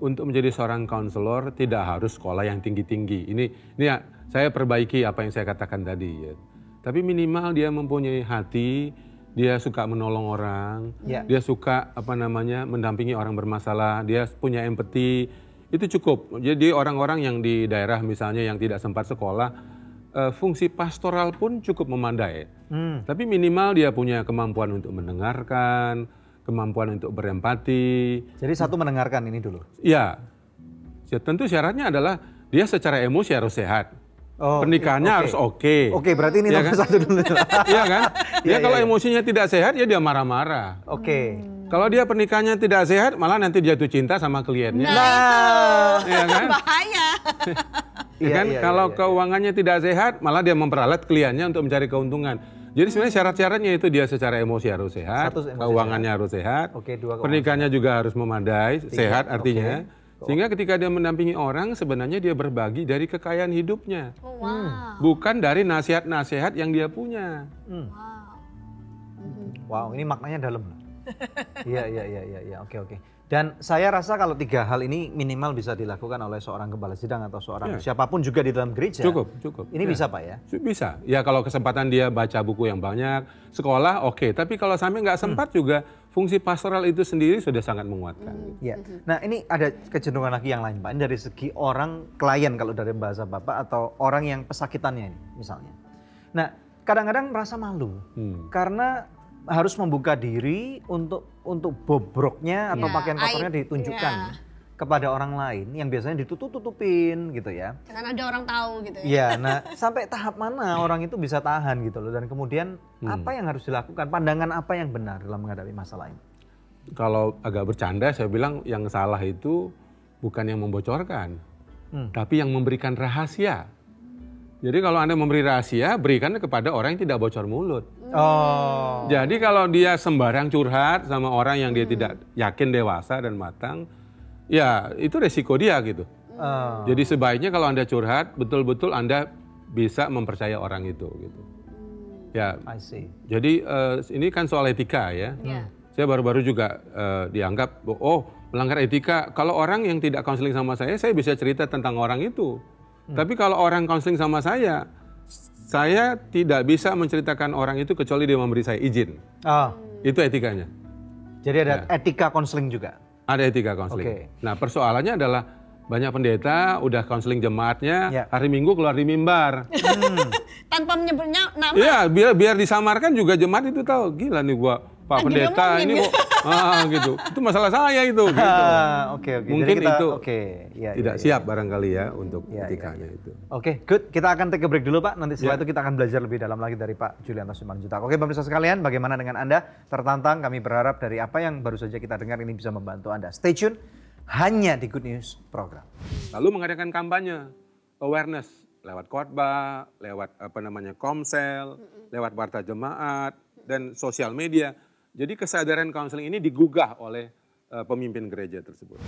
untuk menjadi seorang konselor tidak harus sekolah yang tinggi-tinggi. Ini ya, saya perbaiki apa yang saya katakan tadi ya. Tapi minimal dia mempunyai hati, dia suka menolong orang, dia suka mendampingi orang bermasalah, dia punya empati. Itu cukup. Jadi orang-orang yang di daerah misalnya yang tidak sempat sekolah, fungsi pastoral pun cukup memandai. Tapi minimal dia punya kemampuan untuk mendengarkan, kemampuan untuk berempati. Jadi satu mendengarkan ini dulu? Ya, tentu syaratnya adalah dia secara emosi harus sehat. Pernikahannya harus oke. Oke, berarti ini nomor satu dulu. Iya kan? Ya kalau emosinya tidak sehat ya dia marah-marah. Kalau dia pernikahannya tidak sehat, malah nanti jatuh cinta sama kliennya. Ya kan? Bahaya. Kalau keuangannya tidak sehat, malah dia memperalat kliennya untuk mencari keuntungan. Jadi sebenarnya syarat-syaratnya itu dia secara emosi harus sehat, keuangannya harus sehat, pernikahannya juga harus memadai, sehat artinya. Sehingga ketika dia mendampingi orang, sebenarnya dia berbagi dari kekayaan hidupnya. Bukan dari nasihat-nasihat yang dia punya. Wow, ini maknanya dalam. Iya, oke. Dan saya rasa kalau 3 hal ini minimal bisa dilakukan oleh seorang gembala sidang atau seorang siapapun juga di dalam gereja. Cukup. Ini bisa Pak ya? Bisa. Ya kalau kesempatan dia baca buku yang banyak, sekolah oke. Tapi kalau sampai nggak sempat juga, fungsi pastoral itu sendiri sudah sangat menguatkan. Iya. Nah ini ada kecenderungan lagi yang lain Pak. Ini dari segi orang klien kalau dari bahasa Bapak atau orang yang pesakitannya ini misalnya. Nah kadang-kadang merasa malu karena harus membuka diri untuk bobroknya atau pakaian kotornya ditunjukkan kepada orang lain yang biasanya ditutup-tutupin gitu ya. Karena ada orang tahu gitu ya. Iya, nah sampai tahap mana orang itu bisa tahan gitu loh, dan kemudian apa yang harus dilakukan, pandangan apa yang benar dalam menghadapi masalah ini? Kalau agak bercanda saya bilang yang salah itu bukan yang membocorkan, tapi yang memberikan rahasia. Jadi kalau Anda memberi rahasia, berikan kepada orang yang tidak bocor mulut. Jadi kalau dia sembarang curhat sama orang yang dia tidak yakin dewasa dan matang, ya itu resiko dia gitu. Jadi sebaiknya kalau Anda curhat, betul-betul Anda bisa mempercaya orang itu gitu. Ya, I see. Jadi ini kan soal etika ya. Saya baru-baru juga dianggap, melanggar etika. Kalau orang yang tidak konseling sama saya bisa cerita tentang orang itu. Tapi kalau orang konseling sama saya tidak bisa menceritakan orang itu kecuali dia memberi saya izin. Itu etikanya. Jadi ada etika konseling juga? Ada etika konseling. Nah persoalannya adalah banyak pendeta udah konseling jemaatnya, hari Minggu keluar di mimbar. Tanpa menyebutnya nama? Iya, biar disamarkan juga jemaat itu tahu, gila nih gua Pak Pendeta ini kok gitu. Itu masalah saya itu. Gitu. Mungkin kita, itu tidak siap barangkali ya untuk etikanya itu. Oke, good. Kita akan take a break dulu Pak. Nanti setelah itu kita akan belajar lebih dalam lagi dari Pak Julianto Simanjuntak. Oke pemirsa sekalian, bagaimana dengan Anda? Tertantang, kami berharap dari apa yang baru saja kita dengar ini bisa membantu Anda. Stay tune, hanya di Good News Program. Lalu mengadakan kampanye, awareness, lewat khotbah, lewat komsel, lewat warta jemaat, dan sosial media. Jadi kesadaran konseling ini digugah oleh pemimpin gereja tersebut.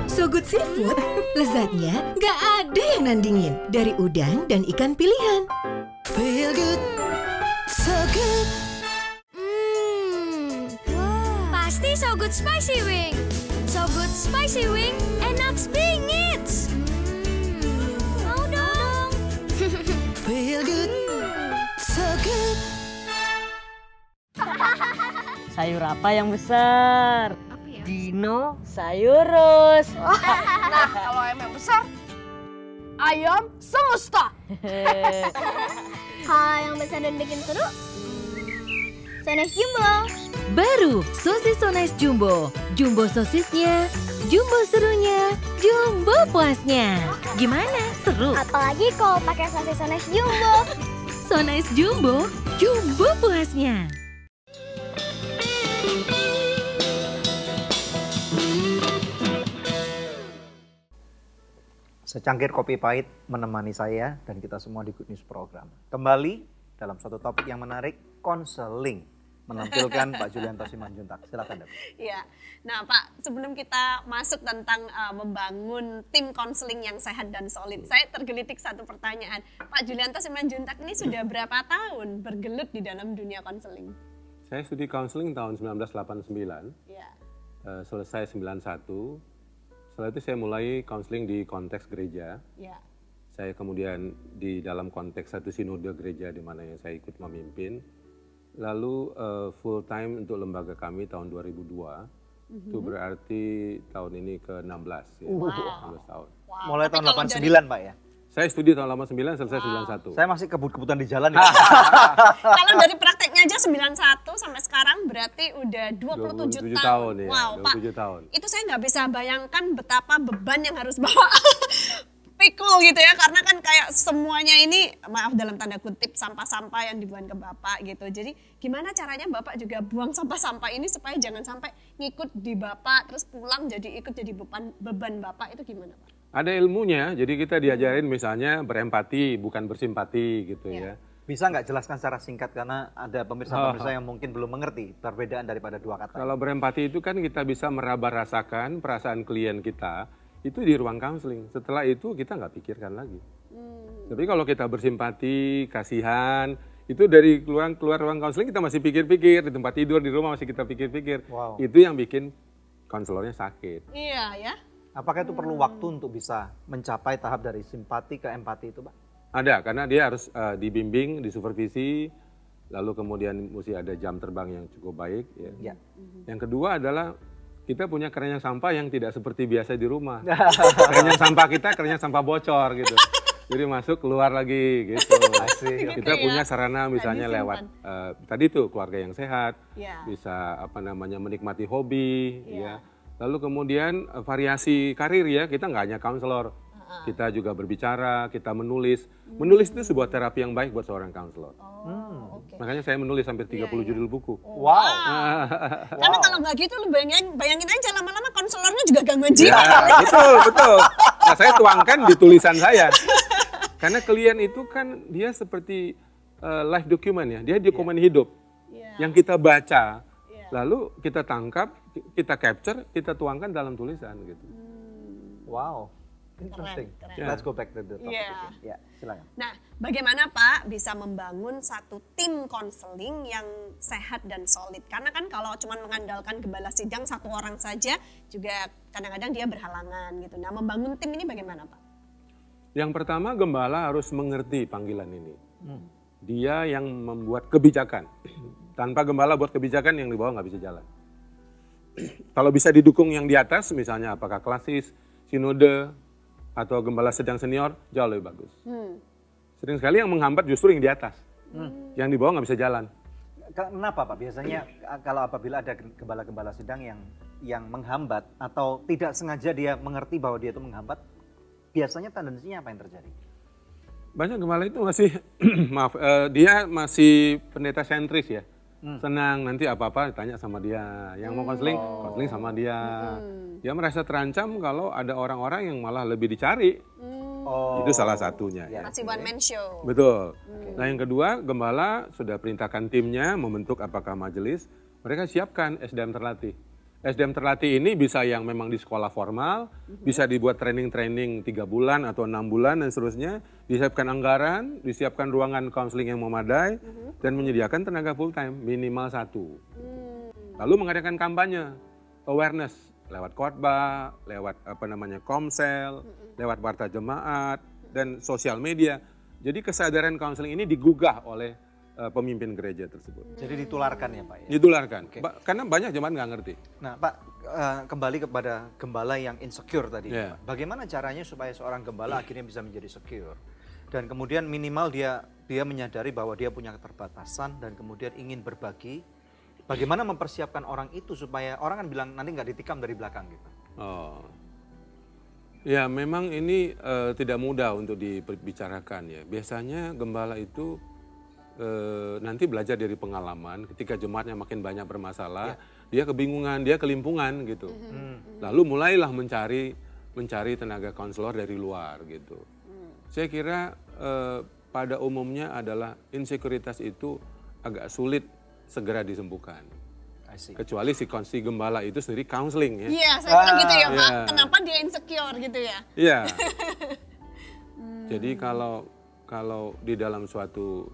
So Good Seafood, lezatnya nggak ada yang nandingin dari udang dan ikan pilihan. Feel good, so good. Pasti So Good Spicy Wing. So Good Spicy Wing, enak bingit. Mau dong. Feel good, so good. Sayur apa yang besar? Apa ya? Dino sayurus. Nah, kalau ayam yang besar, ayam semesta. Kalau yang besar dan bikin seru, Sones Jumbo. Baru sosis Sones Jumbo. Jumbo sosisnya, jumbo serunya, jumbo puasnya. Gimana? Seru? Apalagi kalau pakai sosis Sones Jumbo. Sones Jumbo, jumbo puasnya. Secangkir kopi pahit menemani saya dan kita semua di Good News Program. Kembali dalam satu topik yang menarik, konseling. Menampilkan Pak Julianto Simanjuntak. Silakan Dok. Iya. Nah Pak, sebelum kita masuk tentang membangun tim konseling yang sehat dan solid, saya tergelitik satu pertanyaan. Pak Julianto Simanjuntak ini sudah berapa tahun bergelut di dalam dunia konseling? Saya studi konseling tahun 1989. Iya. Selesai 91. Setelah itu saya mulai konseling di konteks gereja. Ya. Saya kemudian di dalam konteks satu sinode gereja di mana yang saya ikut memimpin. Lalu full time untuk lembaga kami tahun 2002. Itu berarti tahun ini ke-16 ya. 16 tahun. Wow. Mulai Tapi tahun kalau 89 Pak ya? Saya studi tahun 89, selesai 91. Saya masih kebut-kebutan di jalan ya. Kalau dari prakteknya aja 91 sampai sekarang berarti udah 27 tahun. Ya, Wow 27 Pak, tahun. itu saya nggak bisa bayangkan betapa beban yang harus bawa pikul gitu ya, karena kan kayak semuanya ini, maaf dalam tanda kutip, sampah-sampah yang dibuang ke Bapak gitu. Jadi gimana caranya Bapak juga buang sampah-sampah ini supaya jangan sampai ngikut di Bapak terus pulang jadi ikut jadi beban Bapak, itu gimana Pak? Ada ilmunya, jadi kita diajarin misalnya berempati bukan bersimpati gitu ya. Bisa nggak jelaskan secara singkat karena ada pemirsa-pemirsa yang mungkin belum mengerti perbedaan daripada dua kata. Kalau berempati itu kan kita bisa meraba rasakan perasaan klien kita itu di ruang counseling. Setelah itu kita nggak pikirkan lagi. Tapi kalau kita bersimpati, kasihan, itu dari keluar ruang counseling kita masih pikir-pikir, di tempat tidur, di rumah masih kita pikir-pikir. Wow. Itu yang bikin konselornya sakit. Iya ya. Apakah itu perlu waktu untuk bisa mencapai tahap dari simpati ke empati itu, Pak? Ada, karena dia harus dibimbing, disupervisi, lalu kemudian mesti ada jam terbang yang cukup baik. Ya. Yang kedua adalah kita punya keranjang sampah yang tidak seperti biasa di rumah. Keranjang sampah kita keranjang sampah bocor gitu. Jadi masuk keluar lagi gitu. Kita punya sarana misalnya lewat tadi tuh keluarga yang sehat, bisa menikmati hobi, ya. Lalu kemudian variasi karir ya, kita nggak hanya konselor, kita juga berbicara, kita menulis. Menulis itu sebuah terapi yang baik buat seorang konselor. Makanya saya menulis hampir 30 judul buku. Wow. Karena kalau nggak gitu, lu bayangin aja lama-lama konselornya juga gangguan jiwa. Ya, betul. Nah, saya tuangkan di tulisan saya. Karena klien itu kan dia seperti life document ya, dia dokumen hidup yang kita baca, lalu kita tangkap, kita capture, kita tuangkan dalam tulisan gitu. Wow, interesting. Keren. Let's go back to the topic. Ya, silakan. Nah, bagaimana Pak bisa membangun satu tim konseling yang sehat dan solid? Karena kan kalau cuma mengandalkan gembala sidang satu orang saja juga kadang-kadang dia berhalangan gitu. Nah, membangun tim ini bagaimana Pak? Yang pertama, gembala harus mengerti panggilan ini. Dia yang membuat kebijakan. Tanpa gembala buat kebijakan, yang di bawah nggak bisa jalan. Kalau bisa didukung yang di atas, misalnya apakah klasis, sinode, atau gembala sedang senior, jauh lebih bagus. Sering sekali yang menghambat justru yang di atas. Yang di bawah nggak bisa jalan. Kenapa Pak? Biasanya kalau apabila ada gembala-gembala sedang yang menghambat atau tidak sengaja dia mengerti bahwa dia itu menghambat, biasanya tendensinya apa yang terjadi? Banyak gembala itu masih, dia masih pendeta sentris ya. Senang, nanti apa-apa ditanya sama dia. Yang mau konseling, konseling sama dia. Dia merasa terancam kalau ada orang-orang yang malah lebih dicari. Itu salah satunya. Masih one man show. Betul. Nah yang kedua, gembala sudah perintahkan timnya membentuk apakah majelis. Mereka siapkan SDM terlatih. SDM terlatih ini bisa yang memang di sekolah formal, bisa dibuat training-training 3 bulan atau 6 bulan dan seterusnya, disiapkan anggaran, disiapkan ruangan konseling yang memadai, dan menyediakan tenaga full time minimal 1. Lalu mengadakan kampanye, awareness, lewat khotbah, lewat komsel, lewat warta jemaat, dan sosial media. Jadi kesadaran konseling ini digugah oleh pemimpin gereja tersebut. Jadi ditularkan ya Pak? Ya? Ditularkan, karena banyak jemaat nggak ngerti. Nah Pak, kembali kepada gembala yang insecure tadi. Pak. Bagaimana caranya supaya seorang gembala akhirnya bisa menjadi secure? Dan kemudian minimal dia menyadari bahwa dia punya keterbatasan dan kemudian ingin berbagi. Bagaimana mempersiapkan orang itu supaya orang kan bilang nanti nggak ditikam dari belakang gitu. Ya memang ini tidak mudah untuk dibicarakan ya. Biasanya gembala itu nanti belajar dari pengalaman, ketika jemaatnya makin banyak bermasalah, dia kebingungan, dia kelimpungan gitu. Lalu mulailah mencari tenaga konselor dari luar gitu. Saya kira pada umumnya adalah insekuritas itu agak sulit segera disembuhkan. Kecuali si gembala itu sendiri counseling ya. Iya, saya bilang gitu ya Pak, kenapa dia insecure gitu ya? Iya. Jadi kalau di dalam suatu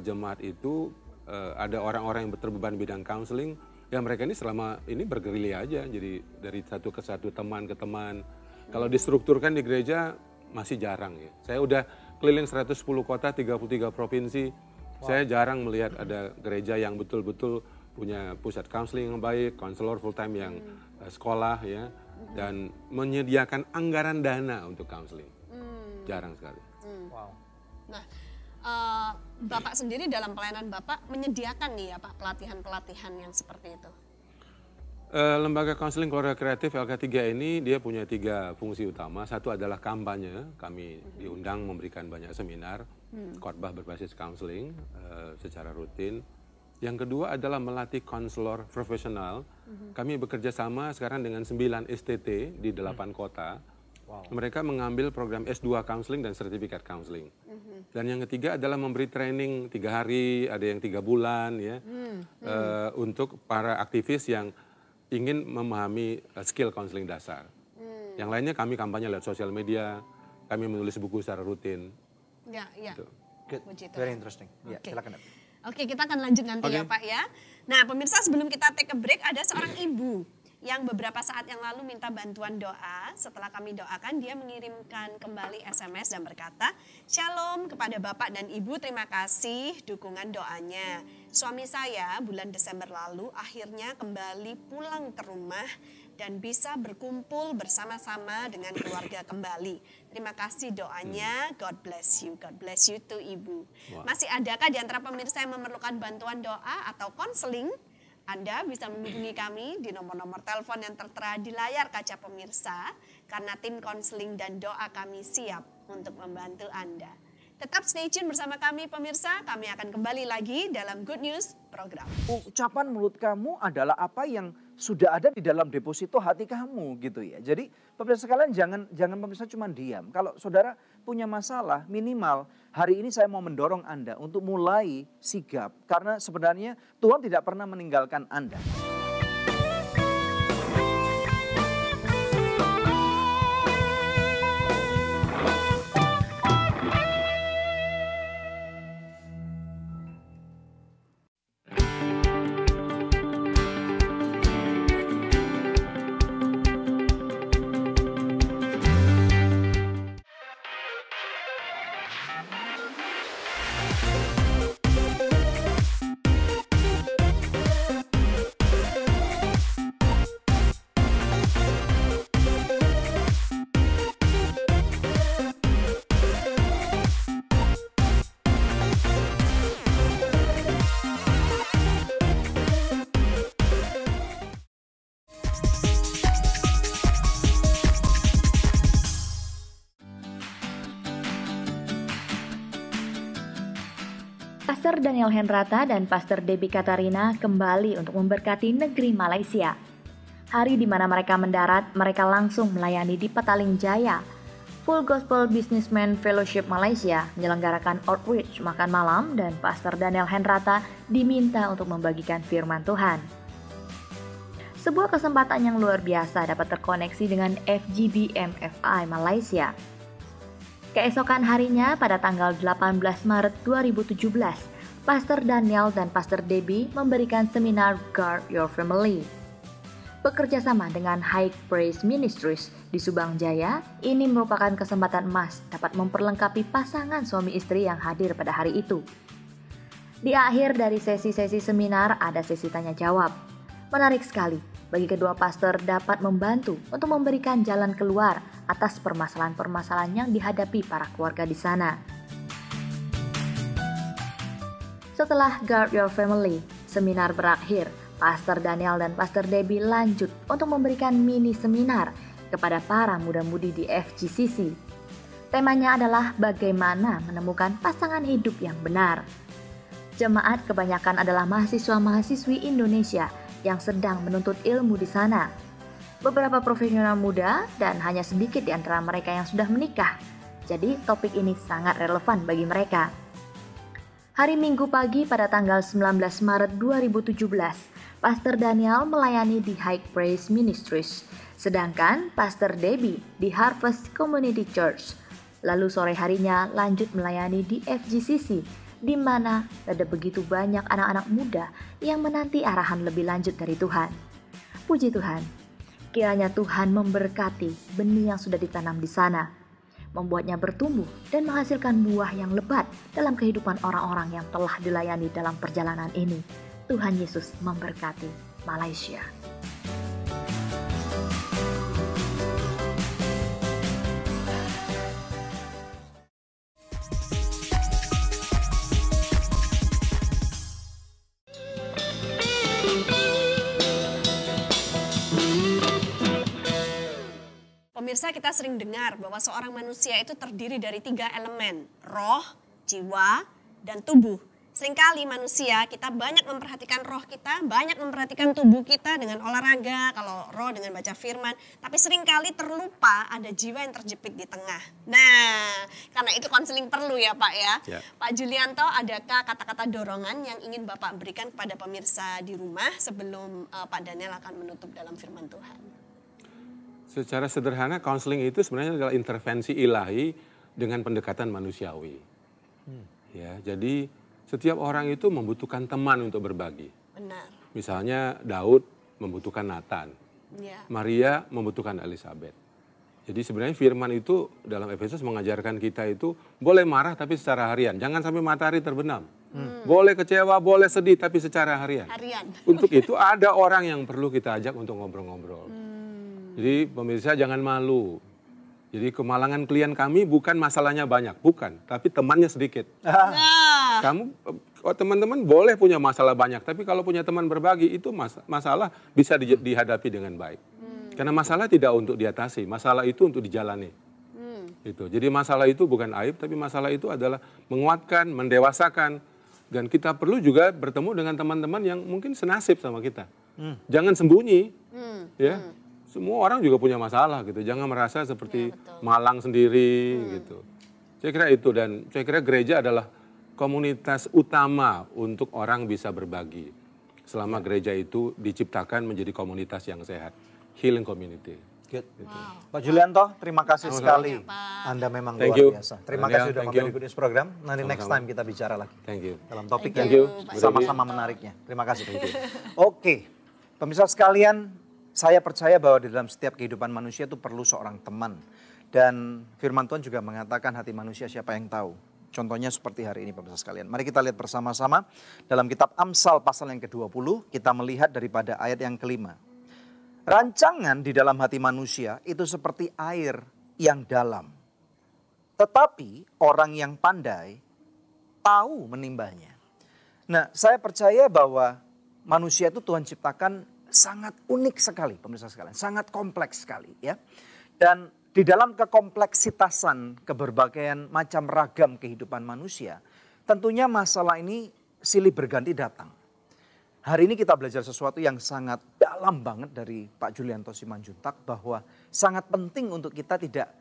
jemaat itu ada orang-orang yang berbeban bidang counseling, ya mereka ini selama ini bergerilya aja, jadi dari satu ke satu, teman ke teman. Kalau distrukturkan di gereja masih jarang ya. Saya udah keliling 110 kota, 33 provinsi. Saya jarang melihat ada gereja yang betul-betul punya pusat counseling yang baik, konselor full time yang sekolah ya, dan menyediakan anggaran dana untuk counseling. Jarang sekali. Wow. Nah, Bapak sendiri dalam pelayanan Bapak menyediakan nih ya Pak pelatihan-pelatihan yang seperti itu? Lembaga Konseling Keluarga Kreatif LK3 ini dia punya 3 fungsi utama. Satu adalah kampanye, kami diundang memberikan banyak seminar, khotbah berbasis konseling secara rutin. Yang kedua adalah melatih konselor profesional. Kami bekerja sama sekarang dengan 9 STT di 8 kota. Mereka mengambil program S2 Counseling dan sertifikat Counseling. Dan yang ketiga adalah memberi training 3 hari, ada yang 3 bulan ya, untuk para aktivis yang ingin memahami skill counseling dasar. Yang lainnya kami kampanye lewat sosial media, kami menulis buku secara rutin. Ya. Gitu. Good. Very interesting. Ya, silakan. Oke, kita akan lanjut nanti ya Pak ya. Nah pemirsa, sebelum kita take a break, ada seorang ibu yang beberapa saat yang lalu minta bantuan doa. Setelah kami doakan, dia mengirimkan kembali SMS dan berkata, "Shalom kepada Bapak dan Ibu, terima kasih dukungan doanya. Suami saya bulan Desember lalu akhirnya kembali pulang ke rumah dan bisa berkumpul bersama-sama dengan keluarga kembali. Terima kasih doanya, God bless you too Ibu." Masih adakah di antara pemirsa yang memerlukan bantuan doa atau konseling? Anda bisa menghubungi kami di nomor-nomor telepon yang tertera di layar kaca pemirsa, karena tim konseling dan doa kami siap untuk membantu Anda. Tetap stay tune bersama kami pemirsa, kami akan kembali lagi dalam Good News program. Ucapan mulut kamu adalah apa yang sudah ada di dalam deposito hati kamu gitu ya. Jadi pemirsa sekalian jangan pemirsa cuma diam. Kalau saudara punya masalah, minimal hari ini saya mau mendorong Anda untuk mulai sigap. Karena sebenarnya Tuhan tidak pernah meninggalkan Anda. Pastor Daniel Henrata dan Pastor Debbie Katarina kembali untuk memberkati negeri Malaysia. Hari di mana mereka mendarat, mereka langsung melayani di Petaling Jaya. Full Gospel Businessman Fellowship Malaysia menyelenggarakan outreach makan malam dan Pastor Daniel Henrata diminta untuk membagikan firman Tuhan. Sebuah kesempatan yang luar biasa dapat terkoneksi dengan FGB MFI Malaysia. Keesokan harinya pada tanggal 18 Maret 2017, Pastor Daniel dan Pastor Debbie memberikan seminar Guard Your Family. Bekerja sama dengan High Praise Ministries di Subang Jaya, ini merupakan kesempatan emas dapat memperlengkapi pasangan suami istri yang hadir pada hari itu. Di akhir dari sesi-sesi seminar ada sesi tanya jawab. Menarik sekali bagi kedua pastor dapat membantu untuk memberikan jalan keluar atas permasalahan-permasalahan yang dihadapi para keluarga di sana. Setelah Guard Your Family, seminar berakhir, Pastor Daniel dan Pastor Debbie lanjut untuk memberikan mini seminar kepada para muda-mudi di FGCC. Temanya adalah bagaimana menemukan pasangan hidup yang benar. Jemaat kebanyakan adalah mahasiswa-mahasiswi Indonesia yang sedang menuntut ilmu di sana. Beberapa profesional muda dan hanya sedikit di antara mereka yang sudah menikah. Jadi topik ini sangat relevan bagi mereka. Hari Minggu pagi pada tanggal 19 Maret 2017, Pastor Daniel melayani di High Praise Ministries, sedangkan Pastor Debbie di Harvest Community Church. Lalu sore harinya lanjut melayani di FGCC, di mana ada begitu banyak anak-anak muda yang menanti arahan lebih lanjut dari Tuhan. Puji Tuhan, kiranya Tuhan memberkati benih yang sudah ditanam di sana, membuatnya bertumbuh dan menghasilkan buah yang lebat dalam kehidupan orang-orang yang telah dilayani dalam perjalanan ini. Tuhan Yesus memberkati Malaysia. Pemirsa, kita sering dengar bahwa seorang manusia itu terdiri dari 3 elemen, roh, jiwa, dan tubuh. Seringkali manusia kita banyak memperhatikan roh kita, banyak memperhatikan tubuh kita dengan olahraga, kalau roh dengan baca firman. Tapi seringkali terlupa ada jiwa yang terjepit di tengah. Nah, karena itu konseling perlu ya Pak ya. Pak Julianto, adakah kata-kata dorongan yang ingin Bapak berikan kepada pemirsa di rumah sebelum Pak Daniel akan menutup dalam firman Tuhan? Secara sederhana, konseling itu sebenarnya adalah intervensi ilahi dengan pendekatan manusiawi. Ya, jadi setiap orang itu membutuhkan teman untuk berbagi. Benar. Misalnya Daud membutuhkan Nathan, Maria membutuhkan Elizabeth. Jadi sebenarnya firman itu dalam Efesus mengajarkan kita itu boleh marah tapi secara harian. Jangan sampai matahari terbenam. Boleh kecewa, boleh sedih tapi secara harian. Untuk itu ada orang yang perlu kita ajak untuk ngobrol-ngobrol. Jadi pemirsa jangan malu. Jadi kemalangan klien kami bukan masalahnya banyak, bukan, tapi temannya sedikit. Kamu, teman-teman boleh punya masalah banyak, tapi kalau punya teman berbagi itu masalah bisa dihadapi dengan baik. Karena masalah tidak untuk diatasi, masalah itu untuk dijalani. Itu. Jadi masalah itu bukan aib, tapi masalah itu adalah menguatkan, mendewasakan, dan kita perlu juga bertemu dengan teman-teman yang mungkin senasib sama kita. Jangan sembunyi, ya. Semua orang juga punya masalah gitu. Jangan merasa seperti malang sendiri gitu. Saya kira itu, dan saya kira gereja adalah komunitas utama untuk orang bisa berbagi. Selama gereja itu diciptakan menjadi komunitas yang sehat. Healing community. Good. Gitu. Pak Julianto, terima kasih sekali. Anda memang luar biasa. Terima kasih sudah mampir di Good News Program. Nanti next time kita bicara lagi. Dalam topik yang sama-sama menariknya. Terima kasih. Oke, pemirsa sekalian, saya percaya bahwa di dalam setiap kehidupan manusia itu perlu seorang teman. Dan firman Tuhan juga mengatakan hati manusia siapa yang tahu. Contohnya seperti hari ini pemirsa sekalian. Mari kita lihat bersama-sama dalam kitab Amsal pasal yang ke-20. Kita melihat daripada ayat yang ke-5. Rancangan di dalam hati manusia itu seperti air yang dalam. Tetapi orang yang pandai tahu menimbanya. Nah, saya percaya bahwa manusia itu Tuhan ciptakan sangat unik sekali pemirsa sekalian, sangat kompleks sekali ya. Dan di dalam kekompleksitasan keberbagian macam ragam kehidupan manusia, tentunya masalah ini silih berganti datang. Hari ini kita belajar sesuatu yang sangat dalam banget dari Pak Julianto Simanjuntak, bahwa sangat penting untuk kita tidak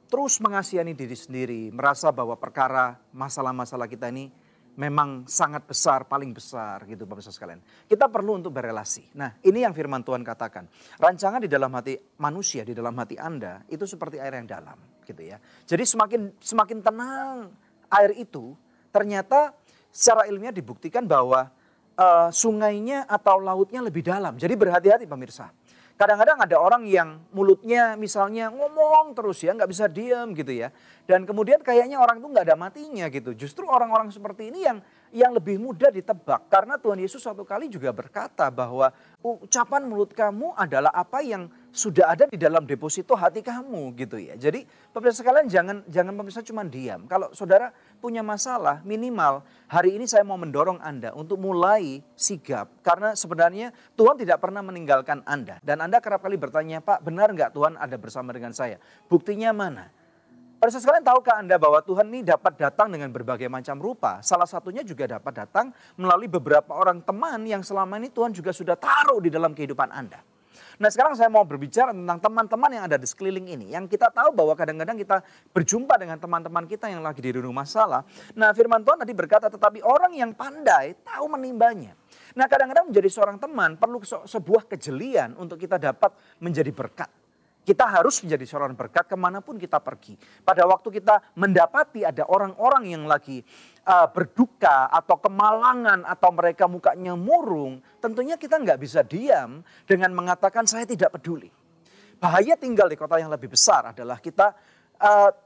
terus mengasihani diri sendiri, merasa bahwa perkara masalah-masalah kita ini memang sangat besar, paling besar gitu pemirsa sekalian. Kita perlu untuk berelasi. Nah, ini yang firman Tuhan katakan. Rancangan di dalam hati manusia, di dalam hati Anda itu seperti air yang dalam gitu ya. Jadi semakin tenang air itu, ternyata secara ilmiah dibuktikan bahwa sungainya atau lautnya lebih dalam. Jadi berhati-hati pemirsa. Kadang-kadang ada orang yang mulutnya misalnya ngomong terus ya, nggak bisa diam gitu ya. Dan kemudian kayaknya orang itu nggak ada matinya gitu. Justru orang-orang seperti ini yang lebih mudah ditebak. Karena Tuhan Yesus suatu kali juga berkata bahwa ucapan mulut kamu adalah apa yang sudah ada di dalam deposito hati kamu gitu ya. Jadi pemirsa sekalian jangan pemirsa cuma diam. Kalau saudara punya masalah, minimal hari ini saya mau mendorong Anda untuk mulai sigap. Karena sebenarnya Tuhan tidak pernah meninggalkan Anda. Dan Anda kerap kali bertanya, Pak benar nggak Tuhan ada bersama dengan saya? Buktinya mana? Pemirsa sekalian, tahukah Anda bahwa Tuhan ini dapat datang dengan berbagai macam rupa? Salah satunya juga dapat datang melalui beberapa orang teman yang selama ini Tuhan juga sudah taruh di dalam kehidupan Anda. Nah sekarang saya mau berbicara tentang teman-teman yang ada di sekeliling ini. Yang kita tahu bahwa kadang-kadang kita berjumpa dengan teman-teman kita yang lagi dirundung masalah. Nah firman Tuhan tadi berkata, tetapi orang yang pandai tahu menimbanya. Nah kadang-kadang menjadi seorang teman perlu sebuah kejelian untuk kita dapat menjadi berkat. Kita harus menjadi seorang berkat kemanapun kita pergi. Pada waktu kita mendapati ada orang-orang yang lagi berduka atau kemalangan atau mereka mukanya murung, tentunya kita nggak bisa diam dengan mengatakan saya tidak peduli. Bahaya tinggal di kota yang lebih besar adalah kita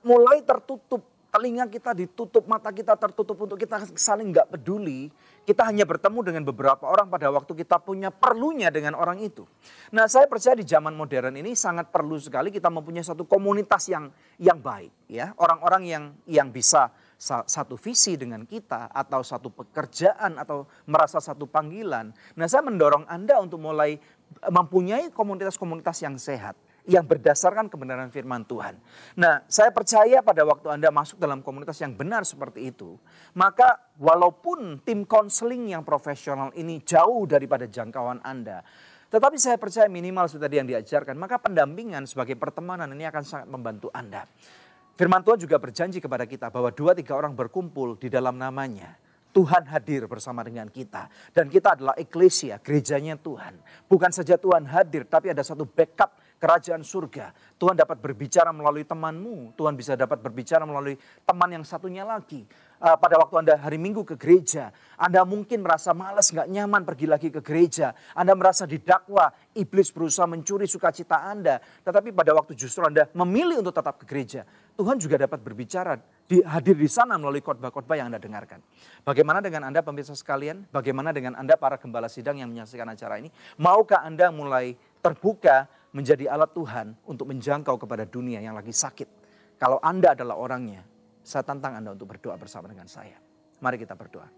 mulai tertutup, telinga kita ditutup, mata kita tertutup untuk kita saling nggak peduli. Kita hanya bertemu dengan beberapa orang pada waktu kita punya perlunya dengan orang itu. Nah saya percaya di zaman modern ini sangat perlu sekali kita mempunyai satu komunitas yang baik. Ya, orang-orang yang bisa satu visi dengan kita atau satu pekerjaan atau merasa satu panggilan. Nah saya mendorong Anda untuk mulai mempunyai komunitas-komunitas yang sehat. yang berdasarkan kebenaran firman Tuhan. Nah, saya percaya pada waktu Anda masuk dalam komunitas yang benar seperti itu, maka walaupun tim konseling yang profesional ini jauh daripada jangkauan Anda, tetapi saya percaya minimal seperti tadi yang diajarkan, maka pendampingan sebagai pertemanan ini akan sangat membantu Anda. Firman Tuhan juga berjanji kepada kita bahwa 2-3 orang berkumpul di dalam namanya, Tuhan hadir bersama dengan kita. Dan kita adalah eklesia, gerejanya Tuhan. Bukan saja Tuhan hadir, tapi ada satu backup kerajaan surga. Tuhan dapat berbicara melalui temanmu. Tuhan bisa dapat berbicara melalui teman yang satunya lagi. Pada waktu Anda hari Minggu ke gereja, Anda mungkin merasa malas, nggak nyaman pergi lagi ke gereja. Anda merasa didakwa, iblis berusaha mencuri sukacita Anda. Tetapi pada waktu justru Anda memilih untuk tetap ke gereja, Tuhan juga dapat berbicara, hadir di sana melalui khotbah-khotbah yang Anda dengarkan. Bagaimana dengan Anda pemirsa sekalian? Bagaimana dengan Anda para gembala sidang yang menyaksikan acara ini? Maukah Anda mulai terbuka menjadi alat Tuhan untuk menjangkau kepada dunia yang lagi sakit? Kalau Anda adalah orangnya, saya tantang Anda untuk berdoa bersama dengan saya. Mari kita berdoa.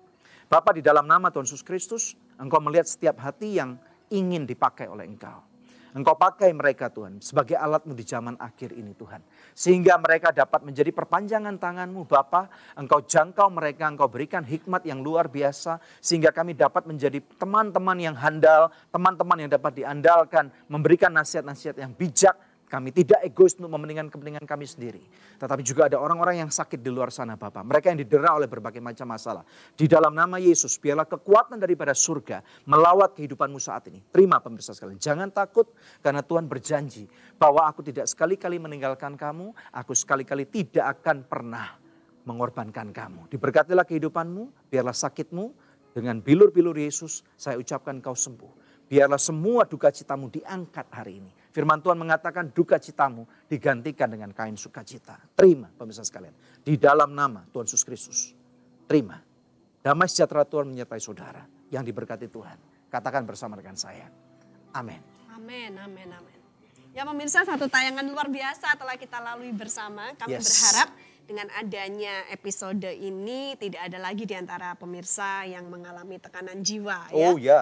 Bapa, di dalam nama Tuhan Yesus Kristus, Engkau melihat setiap hati yang ingin dipakai oleh Engkau. Engkau pakai mereka Tuhan sebagai alat-Mu di zaman akhir ini Tuhan. Sehingga mereka dapat menjadi perpanjangan tangan-Mu Bapa. Engkau jangkau mereka, Engkau berikan hikmat yang luar biasa. Sehingga kami dapat menjadi teman-teman yang handal, teman-teman yang dapat diandalkan. Memberikan nasihat-nasihat yang bijak. Kami tidak egois untuk mementingkan kepentingan kami sendiri. Tetapi juga ada orang-orang yang sakit di luar sana Bapak. Mereka yang didera oleh berbagai macam masalah. Di dalam nama Yesus, biarlah kekuatan daripada surga melawat kehidupanmu saat ini. Terima pemirsa sekalian. Jangan takut karena Tuhan berjanji bahwa aku tidak sekali-kali meninggalkan kamu. Aku sekali-kali tidak akan pernah mengorbankan kamu. Diberkatilah kehidupanmu, biarlah sakitmu dengan bilur-bilur Yesus. Saya ucapkan kau sembuh. Biarlah semua duka citamu diangkat hari ini. Firman Tuhan mengatakan duka citamu digantikan dengan kain sukacita. Terima pemirsa sekalian. Di dalam nama Tuhan Yesus Kristus. Terima. Damai sejahtera Tuhan menyertai saudara yang diberkati Tuhan. Katakan bersama dengan saya. Amin. Amin, amin, amin. Ya pemirsa, satu tayangan luar biasa telah kita lalui bersama. Kami berharap dengan adanya episode ini tidak ada lagi di antara pemirsa yang mengalami tekanan jiwa.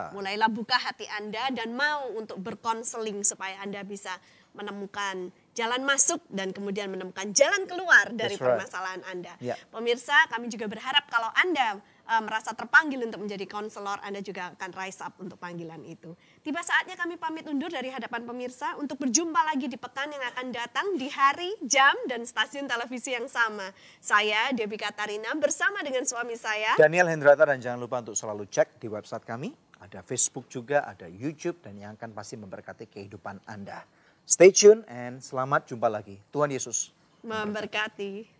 Mulailah buka hati Anda dan mau untuk berkonseling supaya Anda bisa menemukan jalan masuk dan kemudian menemukan jalan keluar dari permasalahan Anda. Pemirsa, kami juga berharap kalau Anda merasa terpanggil untuk menjadi konselor, Anda juga akan rise up untuk panggilan itu. Tiba saatnya kami pamit undur dari hadapan pemirsa untuk berjumpa lagi di pekan yang akan datang di hari, jam, dan stasiun televisi yang sama. Saya Debbie Katarina bersama dengan suami saya Daniel Hendrata, dan jangan lupa untuk selalu cek di website kami. Ada Facebook juga, ada YouTube, dan yang akan pasti memberkati kehidupan Anda. Stay tune and selamat jumpa lagi. Tuhan Yesus memberkati.